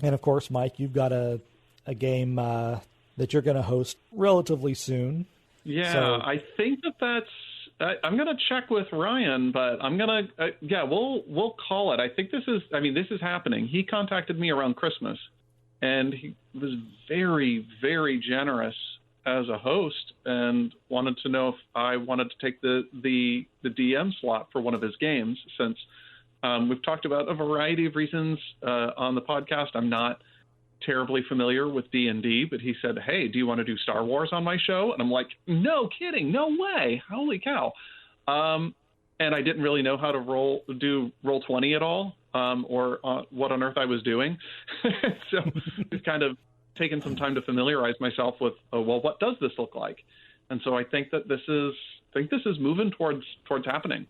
And, of course, Mike, you've got a game that you're going to host relatively soon. Yeah, so, I think that's... I'm going to check with Ryan, but I'm going to, we'll call it. I think this is happening. He contacted me around Christmas, and he was very, very generous as a host and wanted to know if I wanted to take the DM slot for one of his games, since we've talked about a variety of reasons on the podcast. I'm not terribly familiar with D&D, but he said, hey, do you want to do Star Wars on my show? And I'm like, no kidding, no way, holy cow. And I didn't really know how to do Roll20 at all, or what on earth I was doing. So we've kind of taken some time to familiarize myself with, well, what does this look like? And so I think that this is moving towards happening.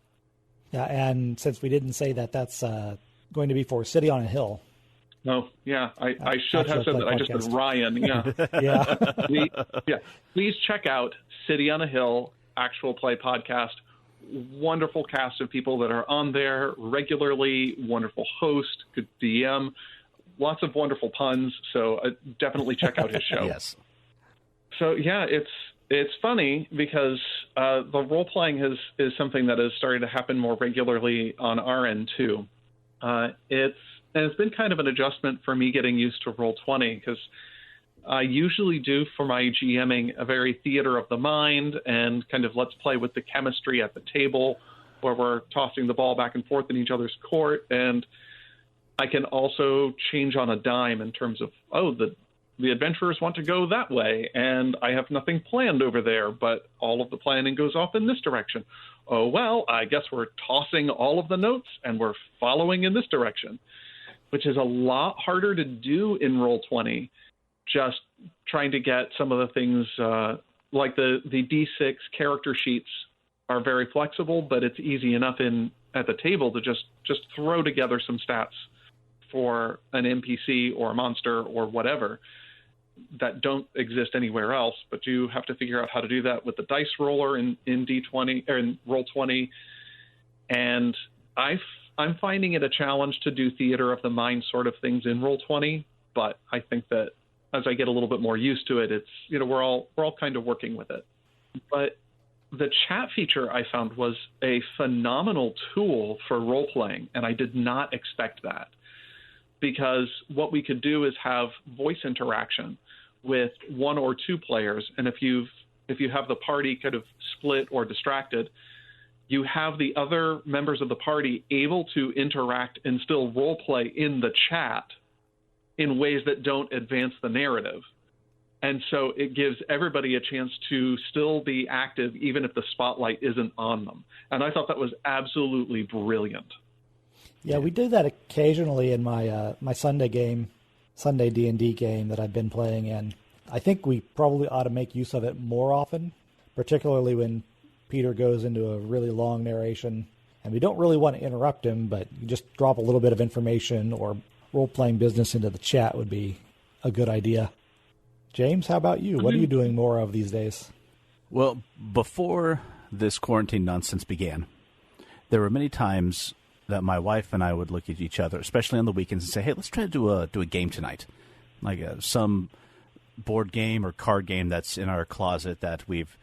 Yeah, and since we didn't say that, that's going to be for City on a Hill. No, yeah, I should have said that. Podcast. I just said Ryan. Yeah, yeah. Please check out City on a Hill Actual Play Podcast. Wonderful cast of people that are on there regularly. Wonderful host, good DM, lots of wonderful puns. So definitely check out his show. Yes. So yeah, it's funny because the role playing is something that is starting to happen more regularly on our end too. It's been kind of an adjustment for me getting used to Roll20 because I usually do for my GMing a very theater of the mind and kind of let's play with the chemistry at the table where we're tossing the ball back and forth in each other's court. And I can also change on a dime in terms of, the adventurers want to go that way, and I have nothing planned over there, but all of the planning goes off in this direction. Oh, well, I guess we're tossing all of the notes and we're following in this direction, which is a lot harder to do in Roll20. Just trying to get some of the things like the D6 character sheets are very flexible, but it's easy enough at the table to just throw together some stats for an NPC or a monster or whatever that don't exist anywhere else, but you have to figure out how to do that with the dice roller in D20 or in Roll20. And I'm finding it a challenge to do theater of the mind sort of things in Roll20, but I think that as I get a little bit more used to it, it's, we're all kind of working with it. But the chat feature I found was a phenomenal tool for role playing, and I did not expect that, because what we could do is have voice interaction with one or two players, and if you have the party kind of split or distracted, you have the other members of the party able to interact and still role play in the chat in ways that don't advance the narrative. And so it gives everybody a chance to still be active even if the spotlight isn't on them. And I thought that was absolutely brilliant. Yeah, we do that occasionally in my my Sunday D&D game that I've been playing, and I think we probably ought to make use of it more often, particularly when Peter goes into a really long narration, and we don't really want to interrupt him, but you just drop a little bit of information or role-playing business into the chat would be a good idea. James, how about you? What are you doing more of these days? Well, before this quarantine nonsense began, there were many times that my wife and I would look at each other, especially on the weekends, and say, hey, let's try to do a game tonight, like some board game or card game that's in our closet that we've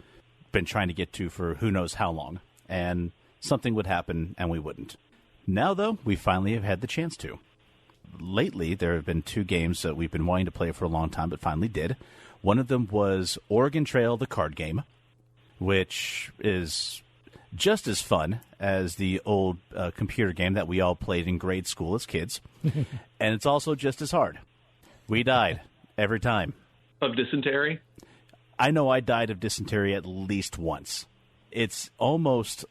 been trying to get to for who knows how long, and something would happen and we wouldn't. Now, though, we finally have had the chance to. Lately, there have been two games that we've been wanting to play for a long time, but finally did. One of them was Oregon Trail, the card game, which is just as fun as the old computer game that we all played in grade school as kids. And it's also just as hard. We died every time. Of dysentery? I know I died of dysentery at least once. It's almost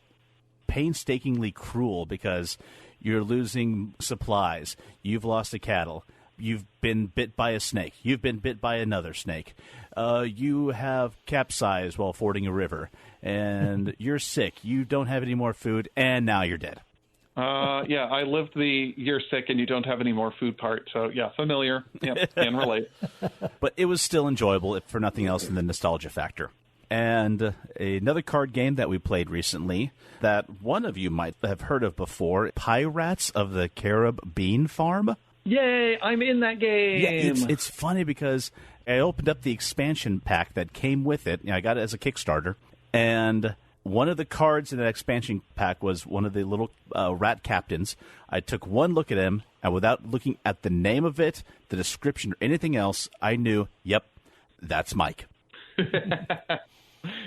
painstakingly cruel because you're losing supplies. You've lost a cattle. You've been bit by a snake. You've been bit by another snake. You have capsized while fording a river. And you're sick. You don't have any more food. And now you're dead. Yeah, I lived the you're sick and you don't have any more food part. So, yeah, familiar. Yeah, can relate. But it was still enjoyable, if for nothing else than the nostalgia factor. And another card game that we played recently that one of you might have heard of before, Pirates of the Caribbean Farm. Yay, I'm in that game. Yeah, it's funny because I opened up the expansion pack that came with it. I got it as a Kickstarter. And one of the cards in that expansion pack was one of the little rat captains. I took one look at him, and without looking at the name of it, the description, or anything else, I knew, yep, that's Mike.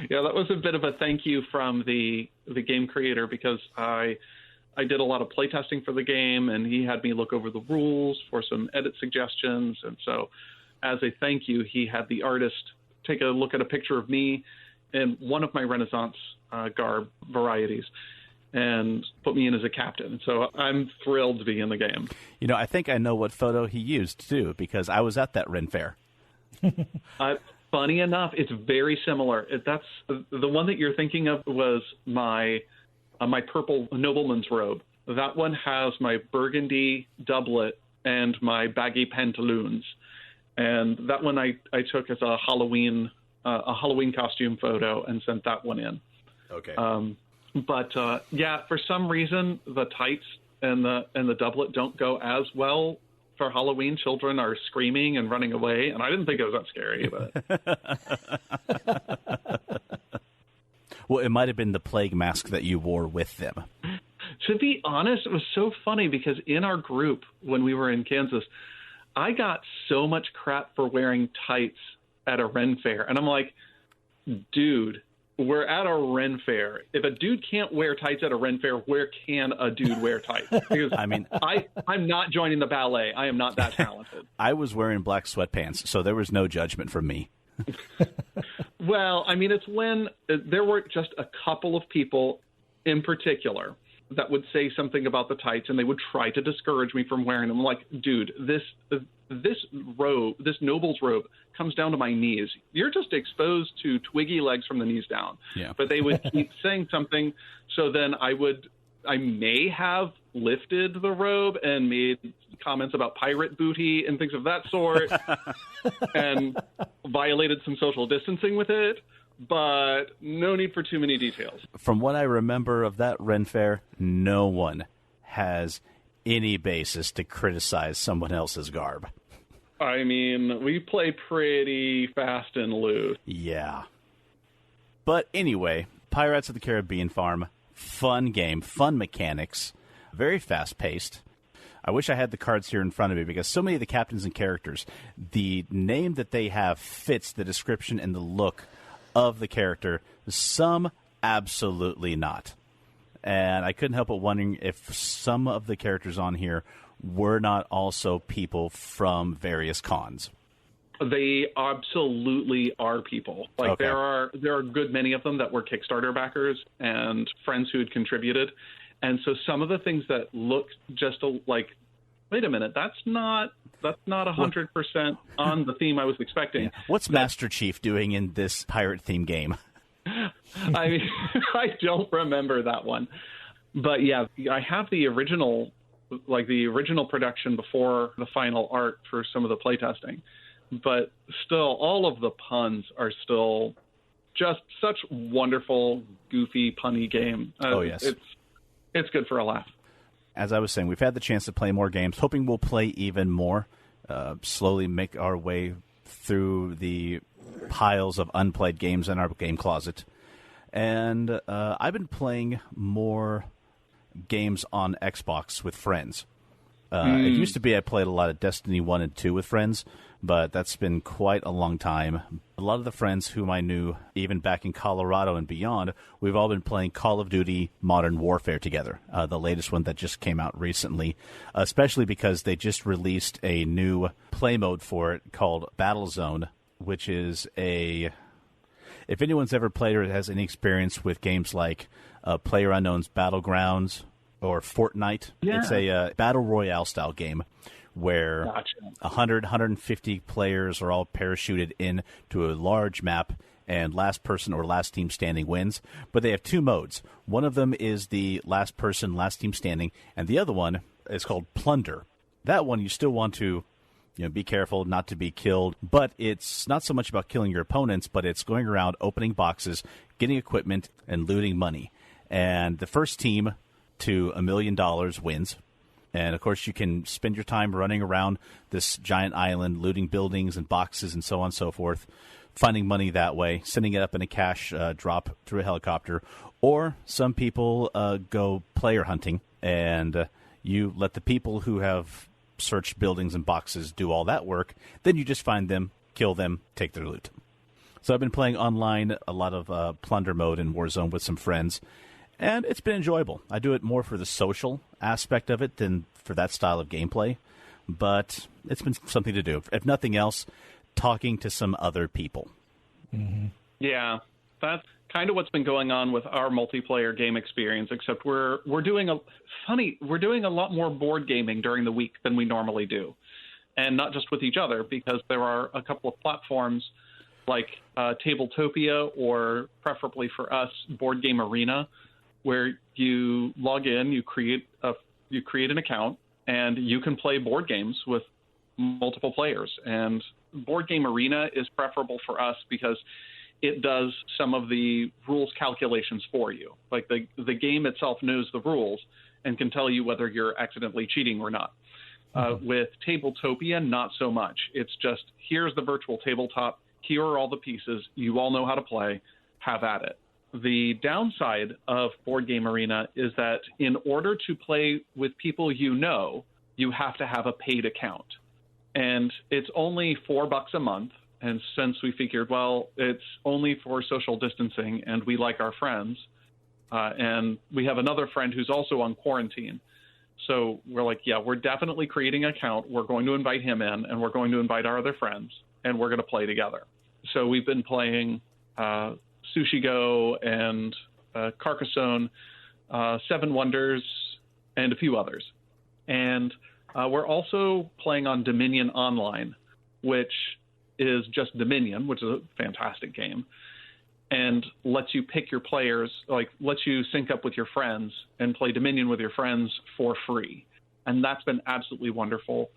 Yeah, that was a bit of a thank you from the game creator because I did a lot of playtesting for the game, and he had me look over the rules for some edit suggestions. And so as a thank you, he had the artist take a look at a picture of me in one of my Renaissance garb varieties and put me in as a captain. So I'm thrilled to be in the game. You know, I think I know what photo he used, too, because I was at that Ren Fair. Funny enough, it's very similar. That's the one that you're thinking of was my purple nobleman's robe. That one has my burgundy doublet and my baggy pantaloons. And that one I took as a Halloween costume photo and sent that one in. Okay. But yeah, for some reason the tights and the doublet don't go as well for Halloween. Children are screaming and running away, and I didn't think it was that scary. But well, it might have been the plague mask that you wore with them. To be honest, it was so funny because in our group when we were in Kansas, I got so much crap for wearing tights at a Ren fair. And I'm like, dude, we're at a Ren fair. If a dude can't wear tights at a Ren fair, where can a dude wear tights? Because I mean, I'm not joining the ballet. I am not that talented. I was wearing black sweatpants, so there was no judgment from me. Well, I mean, it's when there were just a couple of people in particular that would say something about the tights, and they would try to discourage me from wearing them. I'm like, dude, this robe, this noble's robe, comes down to my knees. You're just exposed to twiggy legs from the knees down. Yeah. But they would keep saying something, so then I may have lifted the robe and made comments about pirate booty and things of that sort, and violated some social distancing with it. But no need for too many details. From what I remember of that Ren Fair, no one has any basis to criticize someone else's garb. I mean, we play pretty fast and loose. Yeah. But anyway, Pirates of the Caribbean Farm, fun game, fun mechanics, very fast-paced. I wish I had the cards here in front of me because so many of the captains and characters, the name that they have fits the description and the look of the character, some absolutely not. And I couldn't help but wondering if some of the characters on here were not also people from various cons. They absolutely are people. Like, okay. there are a good many of them that were Kickstarter backers and friends who had contributed. And so some of the things that look just like, wait a minute, that's not 100% on the theme I was expecting. Yeah. What's Master Chief doing in this pirate theme game? I mean, I don't remember that one. But yeah, I have the original production before the final art for some of the playtesting. But still, all of the puns are still just such wonderful, goofy, punny game. Oh, yes. It's good for a laugh. As I was saying, we've had the chance to play more games, hoping we'll play even more, slowly make our way through the piles of unplayed games in our game closet. And I've been playing more games on Xbox with friends. It used to be I played a lot of Destiny 1 and 2 with friends, but that's been quite a long time. A lot of the friends whom I knew, even back in Colorado and beyond, we've all been playing Call of Duty Modern Warfare together, the latest one that just came out recently, especially because they just released a new play mode for it called Battlezone, which is if anyone's ever played or has any experience with games like PlayerUnknown's Battlegrounds or Fortnite, yeah. It's a battle royale style game where Gotcha. 150 players are all parachuted into a large map, and last person or last team standing wins. But they have two modes. One of them is the last person, last team standing, and the other one is called Plunder. That one you still want to be careful not to be killed, but it's not so much about killing your opponents, but it's going around opening boxes, getting equipment, and looting money. And the first team to $1 million wins. And, of course, you can spend your time running around this giant island, looting buildings and boxes and so on and so forth, finding money that way, sending it up in a cash drop through a helicopter. Or some people go player hunting, and you let the people who have searched buildings and boxes do all that work. Then you just find them, kill them, take their loot. So I've been playing online a lot of Plunder mode in Warzone with some friends, and it's been enjoyable. I do it more for the social aspect of it than for that style of gameplay, but it's been something to do. If nothing else, talking to some other people. Mm-hmm. Yeah, that's kind of what's been going on with our multiplayer game experience, except we're doing a lot more board gaming during the week than we normally do. And not just with each other, because there are a couple of platforms like Tabletopia, or preferably for us, Board Game Arena, where you log in, you create an account, and you can play board games with multiple players. And Board Game Arena is preferable for us because it does some of the rules calculations for you. Like the game itself knows the rules and can tell you whether you're accidentally cheating or not. With Tabletopia, not so much. It's just, here's the virtual tabletop, here are all the pieces, you all know how to play, have at it. The downside of Board Game Arena is that in order to play with people you know, you have to have a paid account. And it's only $4 a month. And since we figured, well, it's only for social distancing and we like our friends, and we have another friend who's also on quarantine. So we're like, yeah, we're definitely creating an account. We're going to invite him in, and we're going to invite our other friends, and we're going to play together. So we've been playing Sushi Go and Carcassonne, Seven Wonders, and a few others. And we're also playing on Dominion Online, which is just Dominion, which is a fantastic game, and lets you pick your players, like lets you sync up with your friends and play Dominion with your friends for free. And that's been absolutely wonderful.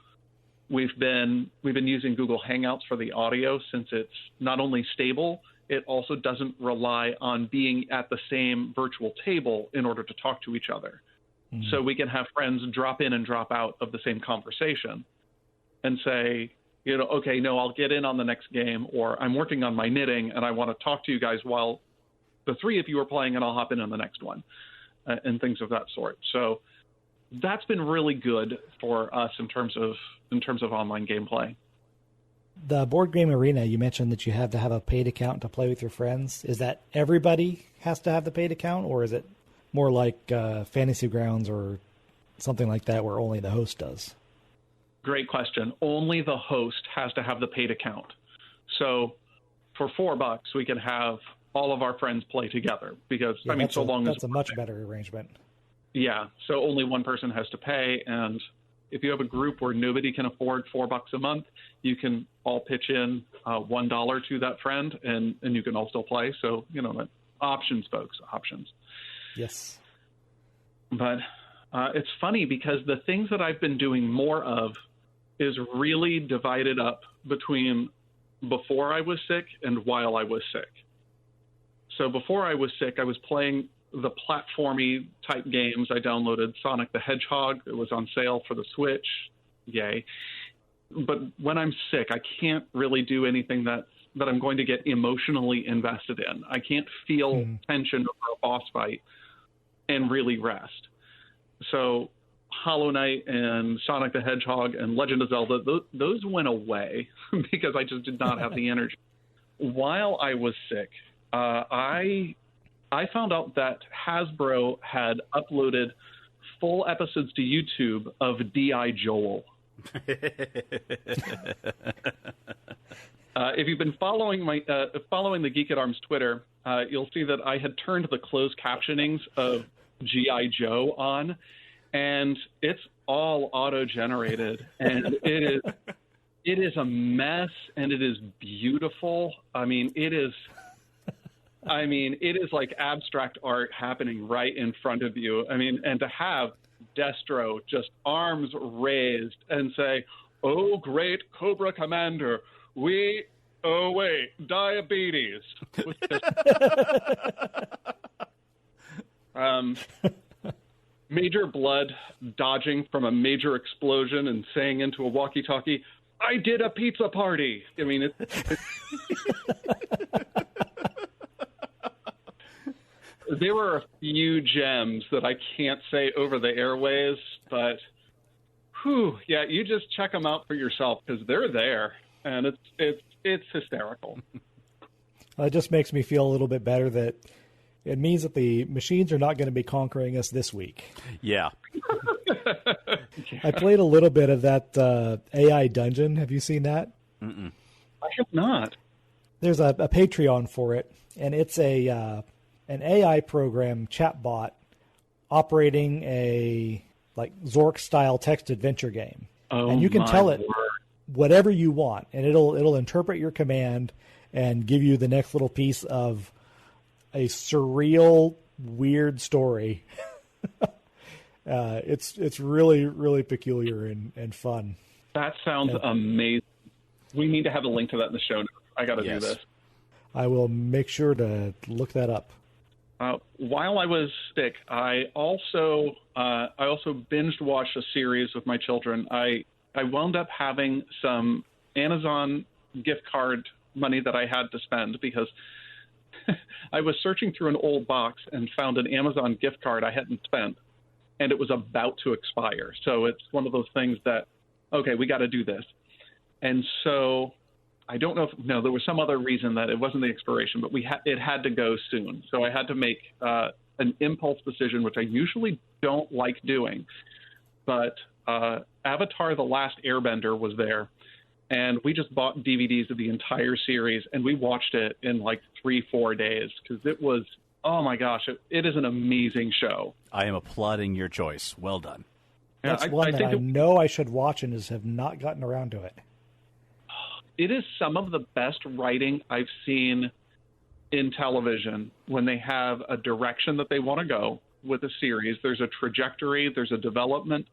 We've been using Google Hangouts for the audio, since it's not only stable, it also doesn't rely on being at the same virtual table in order to talk to each other. Mm-hmm. So we can have friends drop in and drop out of the same conversation and say, okay, no, I'll get in on the next game, or I'm working on my knitting and I want to talk to you guys while the three of you are playing, and I'll hop in on the next one, and things of that sort. So that's been really good for us in terms of online gameplay. The board game arena, you mentioned that you have to have a paid account to play with your friends. Is that everybody has to have the paid account, or is it more like Fantasy Grounds or something like that where only the host does? Great question. Only the host has to have the paid account. So for $4, we can have all of our friends play together, because that's a much better arrangement. Yeah. So only one person has to pay. And if you have a group where nobody can afford $4 a month, you can all pitch in $1 to that friend, and you can all still play. So, options, folks, options. Yes. But it's funny, because the things that I've been doing more of is really divided up between before I was sick and while I was sick. So before I was sick, I was playing the platformy type games. I downloaded Sonic the Hedgehog. It was on sale for the Switch. Yay. But when I'm sick, I can't really do anything that I'm going to get emotionally invested in. I can't feel tension over a boss fight and really rest. So Hollow Knight and Sonic the Hedgehog and Legend of Zelda, those went away because I just did not have the energy. While I was sick, I found out that Hasbro had uploaded full episodes to YouTube of D.I. Joel. If you've been following the Geek at Arms Twitter, you'll see that I had turned the closed captionings of G.I. Joe on, and it's all auto-generated, and it is a mess, and it is beautiful. It is like abstract art happening right in front of you. And to have Destro just arms raised and say, "Oh, great Cobra Commander, diabetes." Major Blood dodging from a major explosion and saying into a walkie-talkie, "I did a pizza party." There were a few gems that I can't say over the airways, but you just check them out for yourself, because they're there, and it's hysterical. It just makes me feel a little bit better that it means that the machines are not going to be conquering us this week. Yeah. I played a little bit of that AI dungeon. Have you seen that? Mm-mm. I have not. There's a Patreon for it, and it's an AI program chatbot operating a Zork-style text adventure game. Oh, and you can tell it word. whatever you want, and it'll interpret your command and give you the next little piece of a surreal, weird story. It's really, really peculiar and fun. That sounds amazing. We need to have a link to that in the show notes. I got to do this. I will make sure to look that up. While I was sick, I also binged watched a series with my children. I wound up having some Amazon gift card money that I had to spend, because I was searching through an old box and found an Amazon gift card I hadn't spent, and it was about to expire. So it's one of those things that, okay, we got to do this. And so I don't know there was some other reason that it wasn't the expiration, but it had to go soon. So I had to make an impulse decision, which I usually don't like doing. But Avatar: The Last Airbender was there, and we just bought DVDs of the entire series, and we watched it in like 3-4 days because it was, oh my gosh, it is an amazing show. I am applauding your choice. Well done. That's one that I know I should watch and just have not gotten around to it. It is some of the best writing I've seen in television when they have a direction that they want to go with a series. There's a trajectory, there's a development.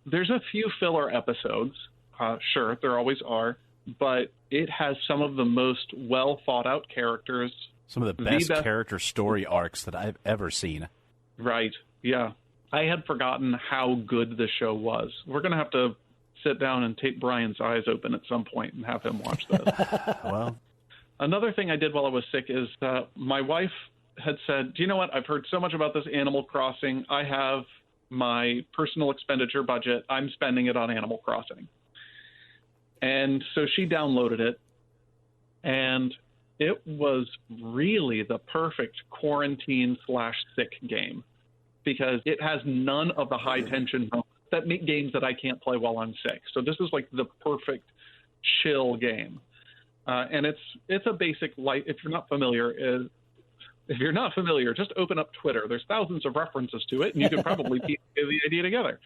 There's a few filler episodes, sure, there always are, but it has some of the most well thought out characters. Some of the best character story arcs that I've ever seen. Right, yeah. I had forgotten how good the show was. We're going to have to sit down and tape Brian's eyes open at some point and have him watch this. Well, another thing I did while I was sick is my wife had said, do you know what? I've heard so much about this Animal Crossing. I have my personal expenditure budget. I'm spending it on Animal Crossing. And so she downloaded it, and it was really the perfect quarantine/sick game because it has none of the high tension moments that make games that I can't play while I'm sick. So this is like the perfect chill game. And it's a basic life. If you're not familiar, just open up Twitter. There's thousands of references to it, and you can probably piece the idea together.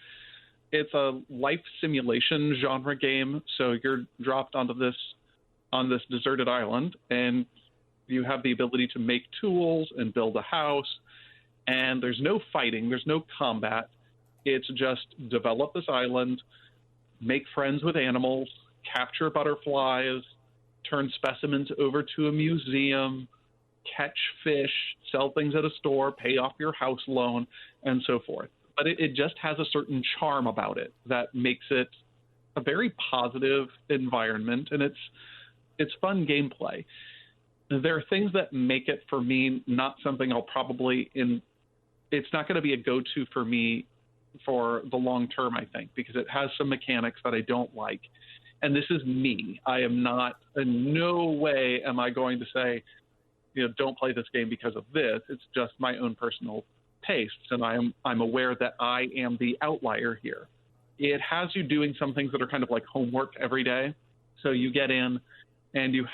It's a life simulation genre game. So you're dropped on this deserted island, and you have the ability to make tools and build a house. And there's no fighting. There's no combat. It's just develop this island, make friends with animals, capture butterflies, turn specimens over to a museum, catch fish, sell things at a store, pay off your house loan, and so forth. But it just has a certain charm about it that makes it a very positive environment, and it's fun gameplay. There are things that make it, for me, not something I'll probably it's not going to be a go-to for me for the long term, I think, because it has some mechanics that I don't like. And this is me. I am not, in no way am I going to say, don't play this game because of this. It's just my own personal tastes, and I'm aware that I am the outlier here. It has you doing some things that are kind of like homework every day. So you get in, and you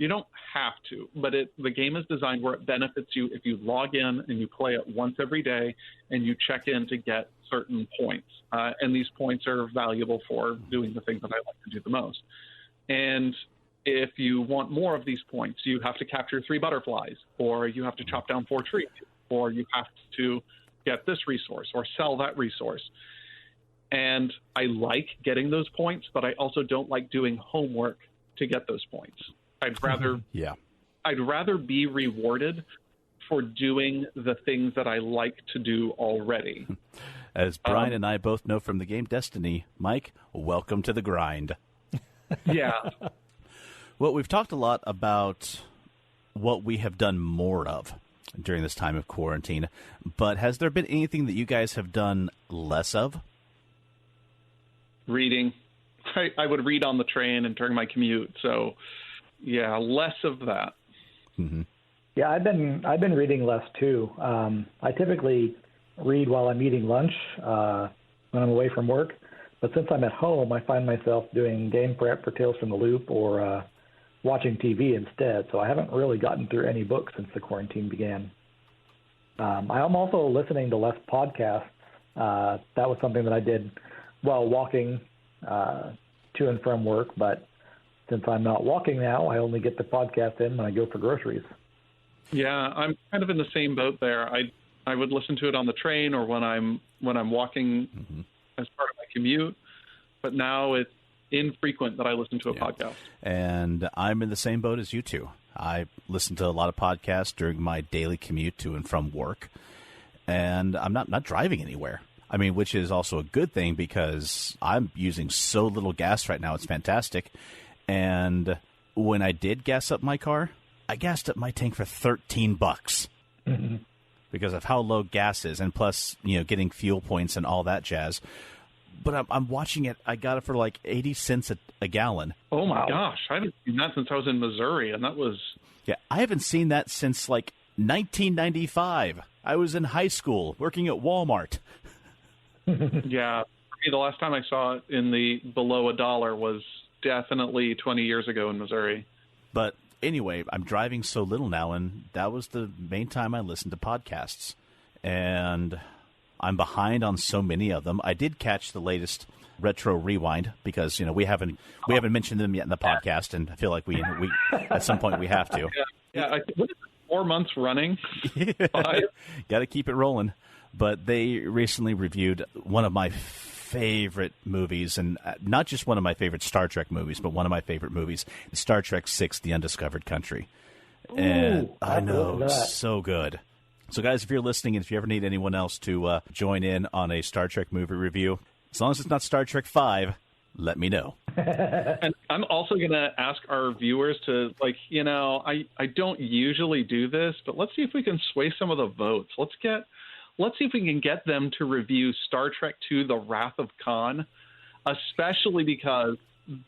don't have to, but the game is designed where it benefits you if you log in and you play it once every day and you check in to get certain points. And these points are valuable for doing the things that I like to do the most. And if you want more of these points, you have to capture 3 butterflies, or you have to chop down 4 trees, or you have to get this resource or sell that resource. And I like getting those points, but I also don't like doing homework to get those points. I'd rather be rewarded for doing the things that I like to do already. As Brian and I both know from the game Destiny, Mike, welcome to the grind. Yeah. Well, we've talked a lot about what we have done more of during this time of quarantine, but has there been anything that you guys have done less of? Reading. I would read on the train and during my commute, so yeah, less of that. Mm-hmm. Yeah, I've been reading less too. I typically read while I'm eating lunch when I'm away from work, but since I'm at home, I find myself doing game prep for Tales from the Loop or watching TV instead. So I haven't really gotten through any books since the quarantine began. I am also listening to less podcasts. That was something that I did while walking to and from work, but since I'm not walking now, I only get the podcast in when I go for groceries. Yeah, I'm kind of in the same boat there. I would listen to it on the train or when I'm walking as part of my commute, but now it's infrequent that I listen to a podcast. And I'm in the same boat as you two. I listen to a lot of podcasts during my daily commute to and from work, and I'm not driving anywhere. I mean, which is also a good thing because I'm using so little gas right now. It's fantastic. And when I did gas up my car, I gassed up my tank for $13 because of how low gas is, and plus, getting fuel points and all that jazz. but I'm watching it. I got it for like 80 cents a gallon. Oh, my gosh. I haven't seen that since I was in Missouri, and that was... Yeah, I haven't seen that since like 1995. I was in high school working at Walmart. Yeah. For me, the last time I saw it in the below $1 was definitely 20 years ago in Missouri. But anyway, I'm driving so little now, and that was the main time I listened to podcasts. And I'm behind on so many of them. I did catch the latest Retro Rewind because, we haven't mentioned them yet in the podcast, and I feel like we at some point we have to. Yeah. What is it, 4 months running? Got to keep it rolling. But they recently reviewed one of my favorite movies, and not just one of my favorite Star Trek movies, but one of my favorite movies, Star Trek VI: The Undiscovered Country. And I know, so good. So, guys, if you're listening, and if you ever need anyone else to join in on a Star Trek movie review, as long as it's not Star Trek V, let me know. And I'm also going to ask our viewers to, I don't usually do this, but let's see if we can sway some of the votes. Let's see if we can get them to review Star Trek II: The Wrath of Khan, especially because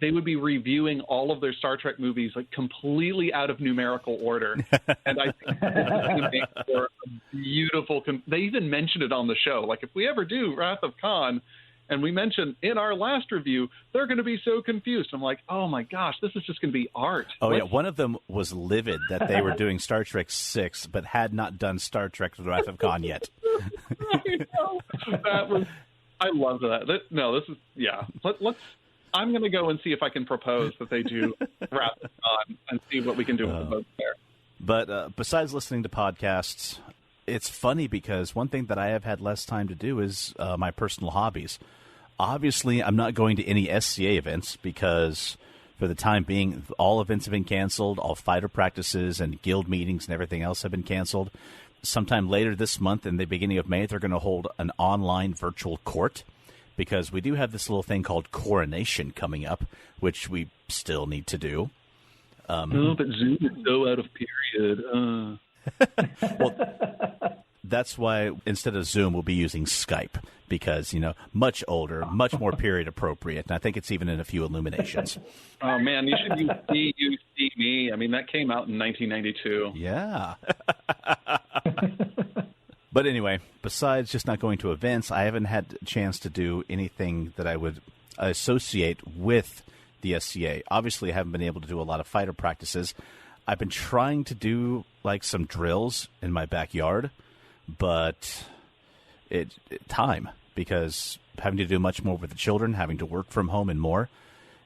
they would be reviewing all of their Star Trek movies like completely out of numerical order. And I think it's going to make for a beautiful... They even mentioned it on the show. Like, if we ever do Wrath of Khan, and we mentioned in our last review, they're going to be so confused. I'm like, oh my gosh, this is just going to be art. Oh, yeah. One of them was livid that they were doing Star Trek VI, but had not done Star Trek: The Wrath of Khan yet. I know. I loved that. I'm going to go and see if I can propose that they do Wrath of Khan and see what we can do with the votes there. But besides listening to podcasts, it's funny because one thing that I have had less time to do is my personal hobbies. Obviously, I'm not going to any SCA events because for the time being, all events have been canceled. All fighter practices and guild meetings and everything else have been canceled. Sometime later this month, in the beginning of May, they're going to hold an online virtual court because we do have this little thing called Coronation coming up, which we still need to do. But Zoom is so out of period. Well, that's why instead of Zoom, we'll be using Skype because, much older, much more period appropriate. And I think it's even in a few illuminations. Oh, man, you should use See Me. I mean, that came out in 1992. Yeah. But anyway, besides just not going to events, I haven't had a chance to do anything that I would associate with the SCA. Obviously, I haven't been able to do a lot of fighter practices. I've been trying to do like some drills in my backyard, but time because having to do much more with the children, having to work from home and more.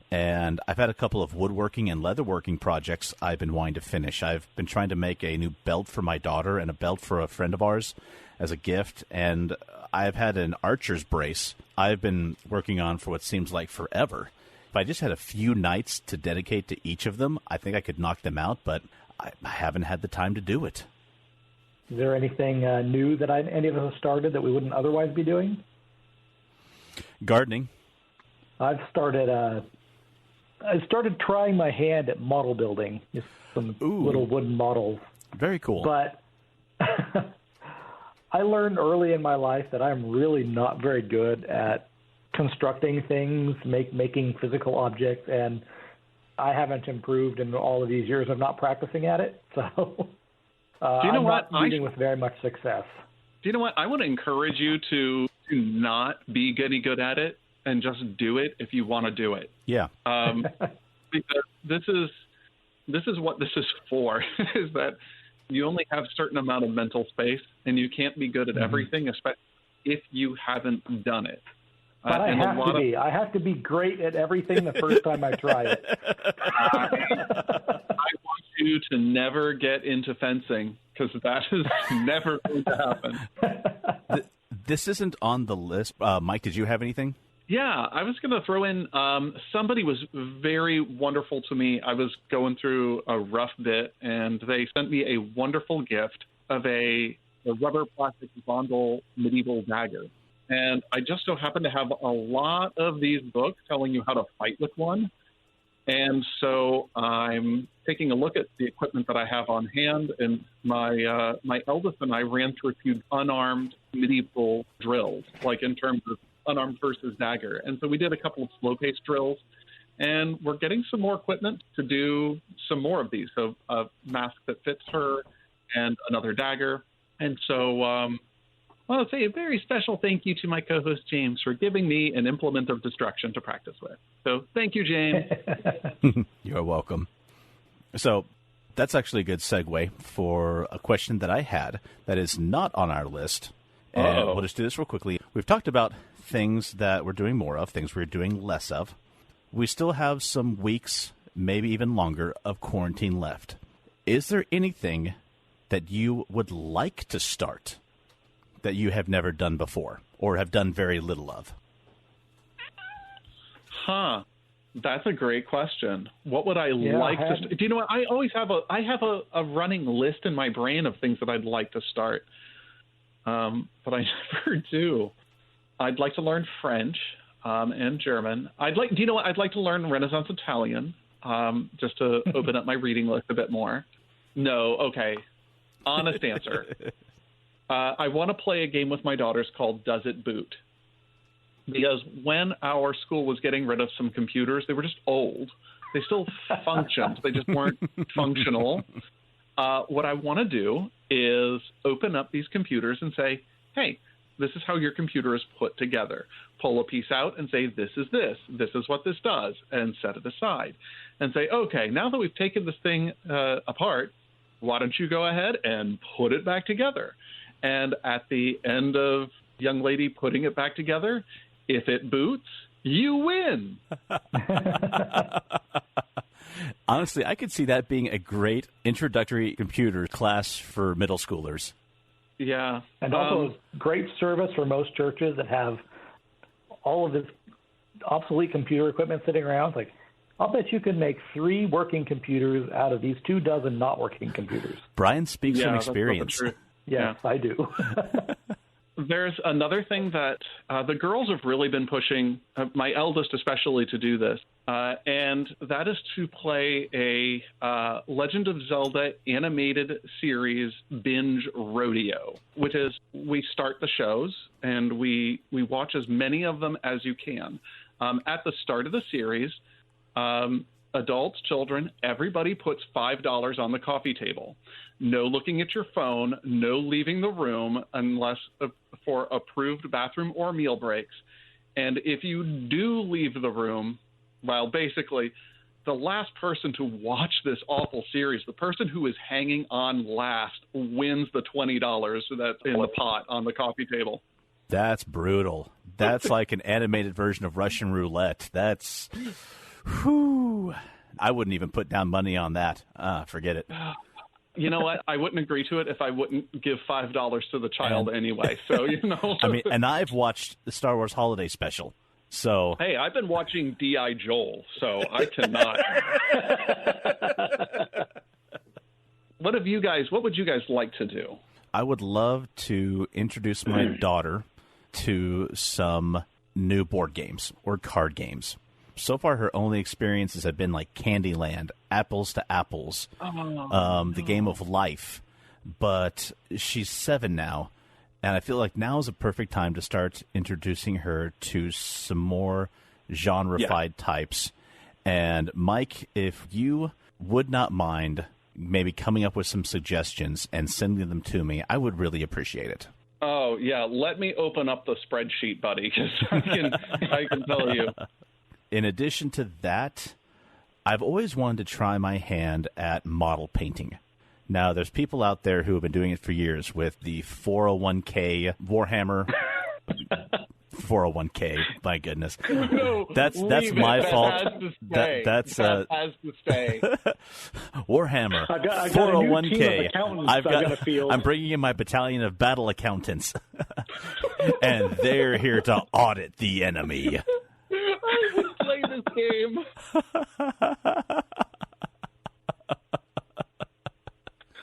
And I've had a couple of woodworking and leatherworking projects I've been wanting to finish. I've been trying to make a new belt for my daughter and a belt for a friend of ours as a gift. And I've had an archer's brace I've been working on for what seems like forever. If I just had a few nights to dedicate to each of them, I think I could knock them out, but I haven't had the time to do it. Is there anything new that any of us have started that we wouldn't otherwise be doing? Gardening. I started trying my hand at model building, just some little wooden models. Very cool. But I learned early in my life that I'm really not very good at constructing things, making physical objects, and I haven't improved in all of these years of not practicing at it. So I'm not meeting with very much success. Do you know what? I want to encourage you to not be any good at it and just do it if you want to do it. Yeah. Because this is what this is for, is that you only have a certain amount of mental space and you can't be good at everything, especially if you haven't done it. But I have to be great at everything the first time I try it. I want you to never get into fencing because that is never going to happen. This isn't on the list. Mike, did you have anything? Yeah, I was going to throw in somebody was very wonderful to me. I was going through a rough bit, and they sent me a wonderful gift of a rubber plastic Vondel medieval dagger. And I just so happen to have a lot of these books telling you how to fight with one. And so I'm taking a look at the equipment that I have on hand, and my eldest and I ran through a few unarmed medieval drills, like in terms of unarmed versus dagger. And so we did a couple of slow-paced drills, and we're getting some more equipment to do some more of these. So a mask that fits her and another dagger. And so well, I'll say a very special thank you to my co-host, James, for giving me an implement of destruction to practice with. So thank you, James. You're welcome. So that's actually a good segue for a question that I had that is not on our list. And we'll just do this real quickly. We've talked about things that we're doing more of, things we're doing less of. We still have some weeks, maybe even longer, of quarantine left. Is there anything that you would like to start that you have never done before or have done very little of? That's a great question. What would I like to do? You know what? I always have a running list in my brain of things that I'd like to start, but I never do. I'd like to learn French and German. I'd like to learn Renaissance Italian, just to open up my reading list a bit more. No, okay. Honest answer. I want to play a game with my daughters called Does It Boot? Because when our school was getting rid of some computers, they were just old. They still functioned. They just weren't functional. What I want to do is open up these computers and say, hey, this is how your computer is put together. Pull a piece out and say, this is this. This is what this does, and set it aside. And say, okay, now that we've taken this thing apart, why don't you go ahead and put it back together? And at the end of young lady putting it back together, if it boots, you win. Honestly, I could see that being a great introductory computer class for middle schoolers. Yeah. And also great service for most churches that have all of this obsolete computer equipment sitting around. It's like, I'll bet you can make 3 working computers out of these 24 not working computers. Brian speaks from experience. Yes, I do. There's another thing that the girls have really been pushing, my eldest especially, to do this, and that is to play a Legend of Zelda animated series binge rodeo, which is we start the shows and we watch as many of them as you can. At the start of the series, adults, children, everybody puts $5 on the coffee table. No looking at your phone, no leaving the room unless for approved bathroom or meal breaks. And if you do leave the room, well, basically, the last person to watch this awful series, the person who is hanging on last, wins the $20 that's in the pot on the coffee table. That's brutal. That's like an animated version of Russian roulette. That's... Whew. I wouldn't even put down money on that. Forget it. You know what? I wouldn't agree to it if I wouldn't give $5 to the child anyway. So, you know. I mean, and I've watched the Star Wars Holiday Special. So hey, I've been watching D.I. Joel, so I cannot. What would you guys like to do? I would love to introduce my daughter to some new board games or card games. So far, her only experiences have been like Candyland, Apples to Apples, the Game of Life. But she's 7 now, and I feel like now is a perfect time to start introducing her to some more genre-fied types. And Mike, if you would not mind maybe coming up with some suggestions and sending them to me, I would really appreciate it. Oh, yeah. Let me open up the spreadsheet, buddy, because I can tell you. In addition to that, I've always wanted to try my hand at model painting. Now, there's people out there who have been doing it for years with the 401k Warhammer. 401k, my goodness. No, that's my fault. That has to stay. Warhammer, I got 401k. I'm bringing in my battalion of battle accountants, and they're here to audit the enemy. I would play this game.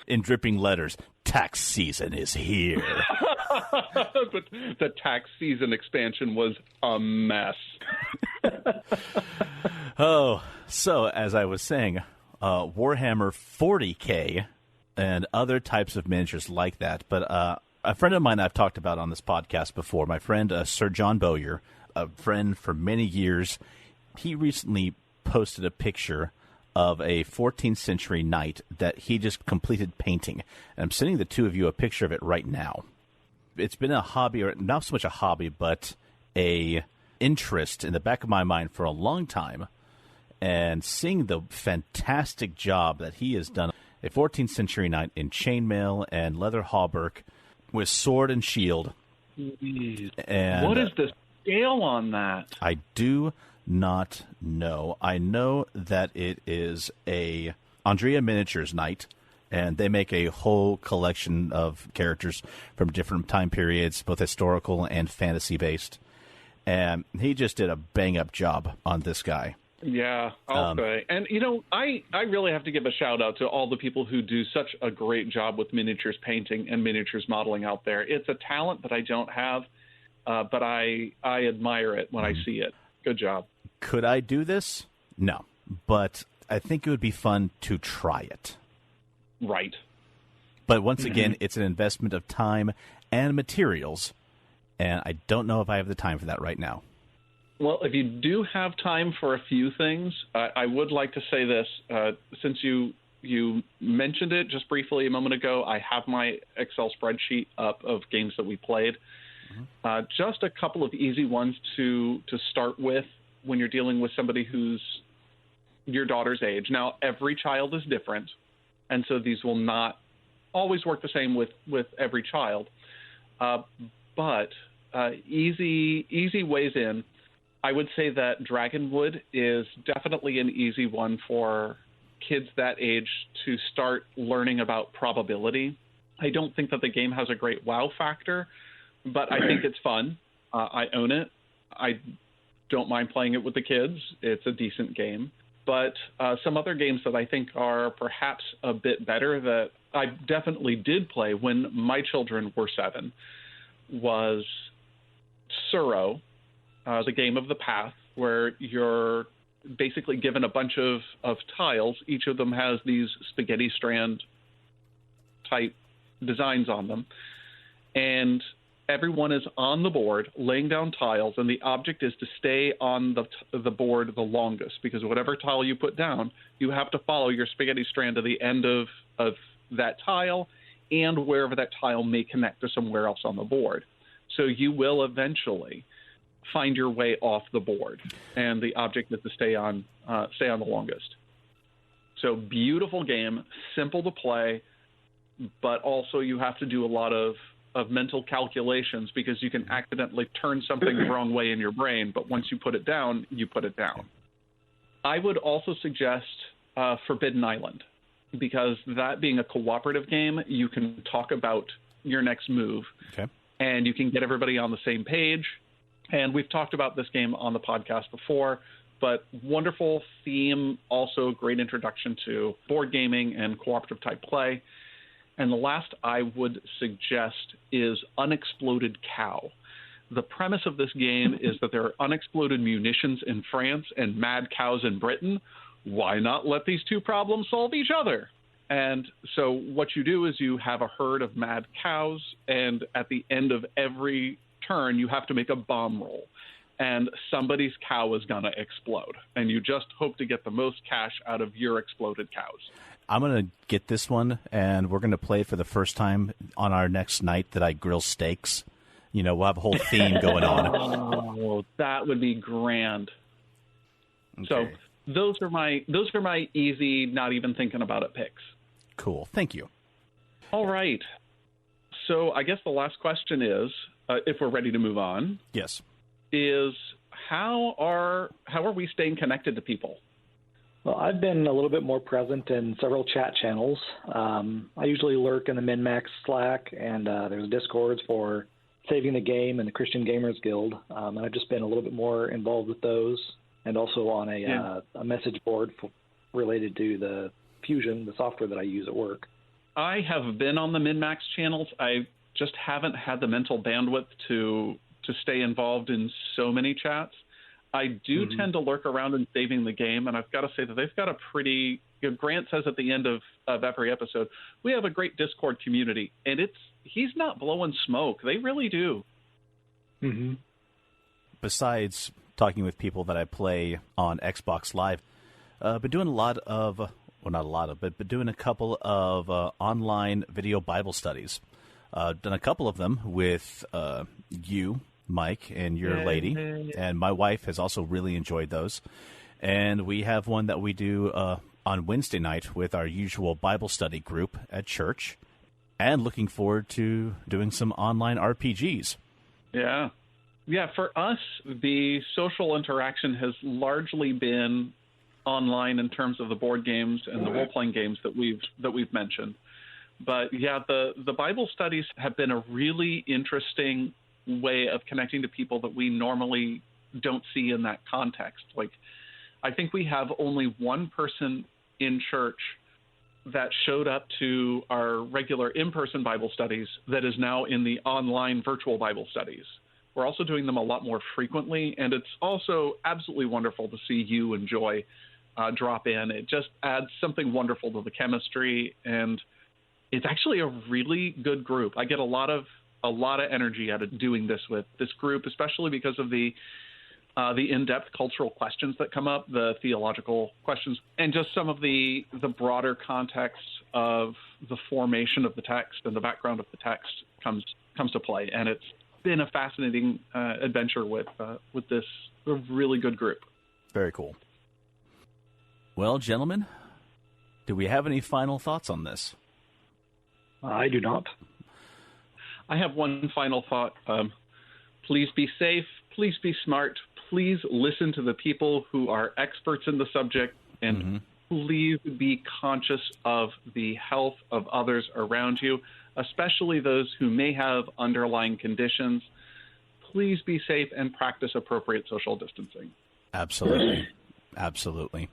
In dripping letters, tax season is here. But the tax season expansion was a mess. Oh, so as I was saying, Warhammer 40K and other types of miniatures like that. But A friend of mine I've talked about on this podcast before, my friend Sir John Bowyer, a friend for many years, he recently posted a picture of a 14th century knight that he just completed painting. And I'm sending the two of you a picture of it right now. It's been a hobby, or not so much a hobby, but a interest in the back of my mind for a long time. And seeing the fantastic job that he has done, a 14th century knight in chainmail and leather hauberk with sword and shield. And what is the scale on that? I do not know. I know that it is a Andrea Miniatures knight, and they make a whole collection of characters from different time periods, both historical and fantasy-based. And he just did a bang-up job on this guy. Yeah, I'll say. And, I really have to give a shout-out to all the people who do such a great job with miniatures painting and miniatures modeling out there. It's a talent that I don't have, but I admire it when I see it. Good job. Could I do this? No. But I think it would be fun to try it. Right. But once again, it's an investment of time and materials, and I don't know if I have the time for that right now. Well, if you do have time for a few things, I would like to say this. Since you mentioned it just briefly a moment ago, I have my Excel spreadsheet up of games that we played. Just a couple of easy ones to start with when you're dealing with somebody who's your daughter's age. Now, every child is different, and so these will not always work the same with every child. But easy ways in. I would say that Dragonwood is definitely an easy one for kids that age to start learning about probability. I don't think that the game has a great wow factor, but I think it's fun. I own it. I don't mind playing it with the kids. It's a decent game. But some other games that I think are perhaps a bit better that I definitely did play when my children were 7 was Suro. The game of the path, where you're basically given a bunch of tiles. Each of them has these spaghetti strand type designs on them. And everyone is on the board laying down tiles, and the object is to stay on the board the longest, because whatever tile you put down, you have to follow your spaghetti strand to the end of that tile and wherever that tile may connect to somewhere else on the board. So you will eventually find your way off the board, and the object is to stay on the longest. So beautiful game, simple to play, but also you have to do a lot of mental calculations, because you can accidentally turn something the wrong way in your brain, but once you put it down, you put it down. I would also suggest Forbidden Island, because that being a cooperative game, you can talk about your next move, and you can get everybody on the same page. And we've talked about this game on the podcast before, but wonderful theme, also great introduction to board gaming and cooperative type play. And the last I would suggest is Unexploded Cow. The premise of this game is that there are unexploded munitions in France and mad cows in Britain. Why not let these two problems solve each other? And so what you do is you have a herd of mad cows, and at the end of every turn, you have to make a bomb roll, and somebody's cow is going to explode, and you just hope to get the most cash out of your exploded cows. I'm going to get this one, and we're going to play it for the first time on our next night that I grill steaks. We'll have a whole theme going on. Oh, that would be grand. Okay. So those are my easy, not even thinking about it picks. Cool. Thank you. All right. So I guess the last question is, if we're ready to move on, yes, is how are we staying connected to people? Well, I've been a little bit more present in several chat channels. I usually lurk in the MinMax Slack, and there's Discords for Saving the Game and the Christian Gamers Guild, and I've just been a little bit more involved with those, and also on a message board related to the Fusion, the software that I use at work. I have been on the MinMax channels. I just haven't had the mental bandwidth to stay involved in so many chats. I do tend to lurk around in saving the game, and I've got to say that they've got a pretty, Grant says at the end of every episode, we have a great Discord community, and he's not blowing smoke. They really do. Mm-hmm. Besides talking with people that I play on Xbox Live, been doing but doing a couple of online video Bible studies. Done a couple of them with you, Mike, and your lady, and my wife has also really enjoyed those. And we have one that we do on Wednesday night with our usual Bible study group at church, and looking forward to doing some online RPGs. Yeah. Yeah, for us, the social interaction has largely been online in terms of the board games and the role-playing games that we've mentioned. But yeah, the Bible studies have been a really interesting way of connecting to people that we normally don't see in that context. Like, I think we have only one person in church that showed up to our regular in-person Bible studies that is now in the online virtual Bible studies. We're also doing them a lot more frequently, and it's also absolutely wonderful to see you and Joy drop in. It just adds something wonderful to the chemistry, and it's actually a really good group. I get a lot of energy out of doing this with this group, especially because of the in-depth cultural questions that come up, the theological questions, and just some of the broader context of the formation of the text and the background of the text comes to play. And it's been a fascinating adventure with this really good group. Very cool. Well, gentlemen, do we have any final thoughts on this? I do not. I have one final thought. Please be safe. Please be smart. Please listen to the people who are experts in the subject, and please be conscious of the health of others around you, especially those who may have underlying conditions. Please be safe and practice appropriate social distancing. Absolutely. Absolutely.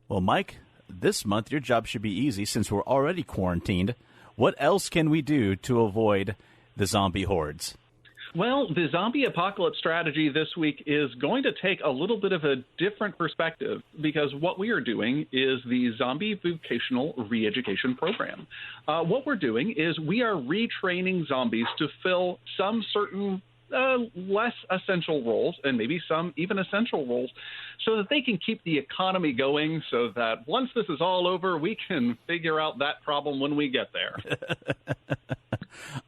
Well, Mike, this month your job should be easy since we're already quarantined. What else can we do to avoid the zombie hordes? Well, the zombie apocalypse strategy this week is going to take a little bit of a different perspective, because what we are doing is the Zombie Vocational Re-Education Program. What we're doing is we are retraining zombies to fill some certain less essential roles, and maybe some even essential roles, so that they can keep the economy going, so that once this is all over, we can figure out that problem when we get there.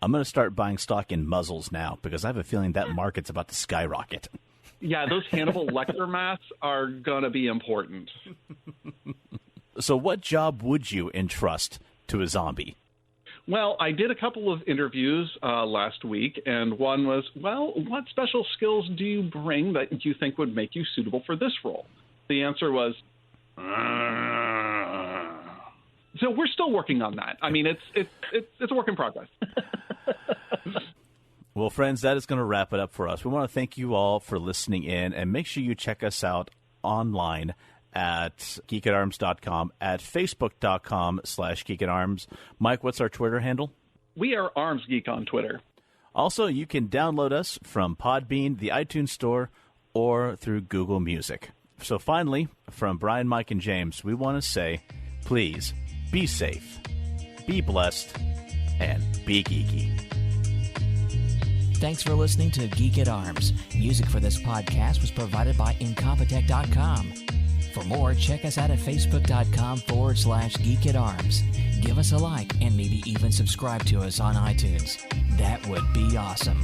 I'm going to start buying stock in muzzles now, because I have a feeling that market's about to skyrocket. Yeah, those Hannibal Lecter masks are going to be important. So what job would you entrust to a zombie? Well, I did a couple of interviews last week, and one was, well, what special skills do you bring that you think would make you suitable for this role? The answer was, So we're still working on that. I mean, it's a work in progress. Well, friends, that is going to wrap it up for us. We want to thank you all for listening in, and make sure you check us out online at geekatarms.com, at facebook.com/geekatarms. Mike, what's our Twitter handle? We are Arms Geek on Twitter. Also, you can download us from Podbean, the iTunes Store, or through Google Music. So finally, from Brian, Mike, and James, we want to say, please be safe, be blessed, and be geeky. Thanks for listening to Geek at Arms. Music for this podcast was provided by Incompetech.com. For more, check us out at Facebook.com/Geek at Arms. Give us a like and maybe even subscribe to us on iTunes. That would be awesome.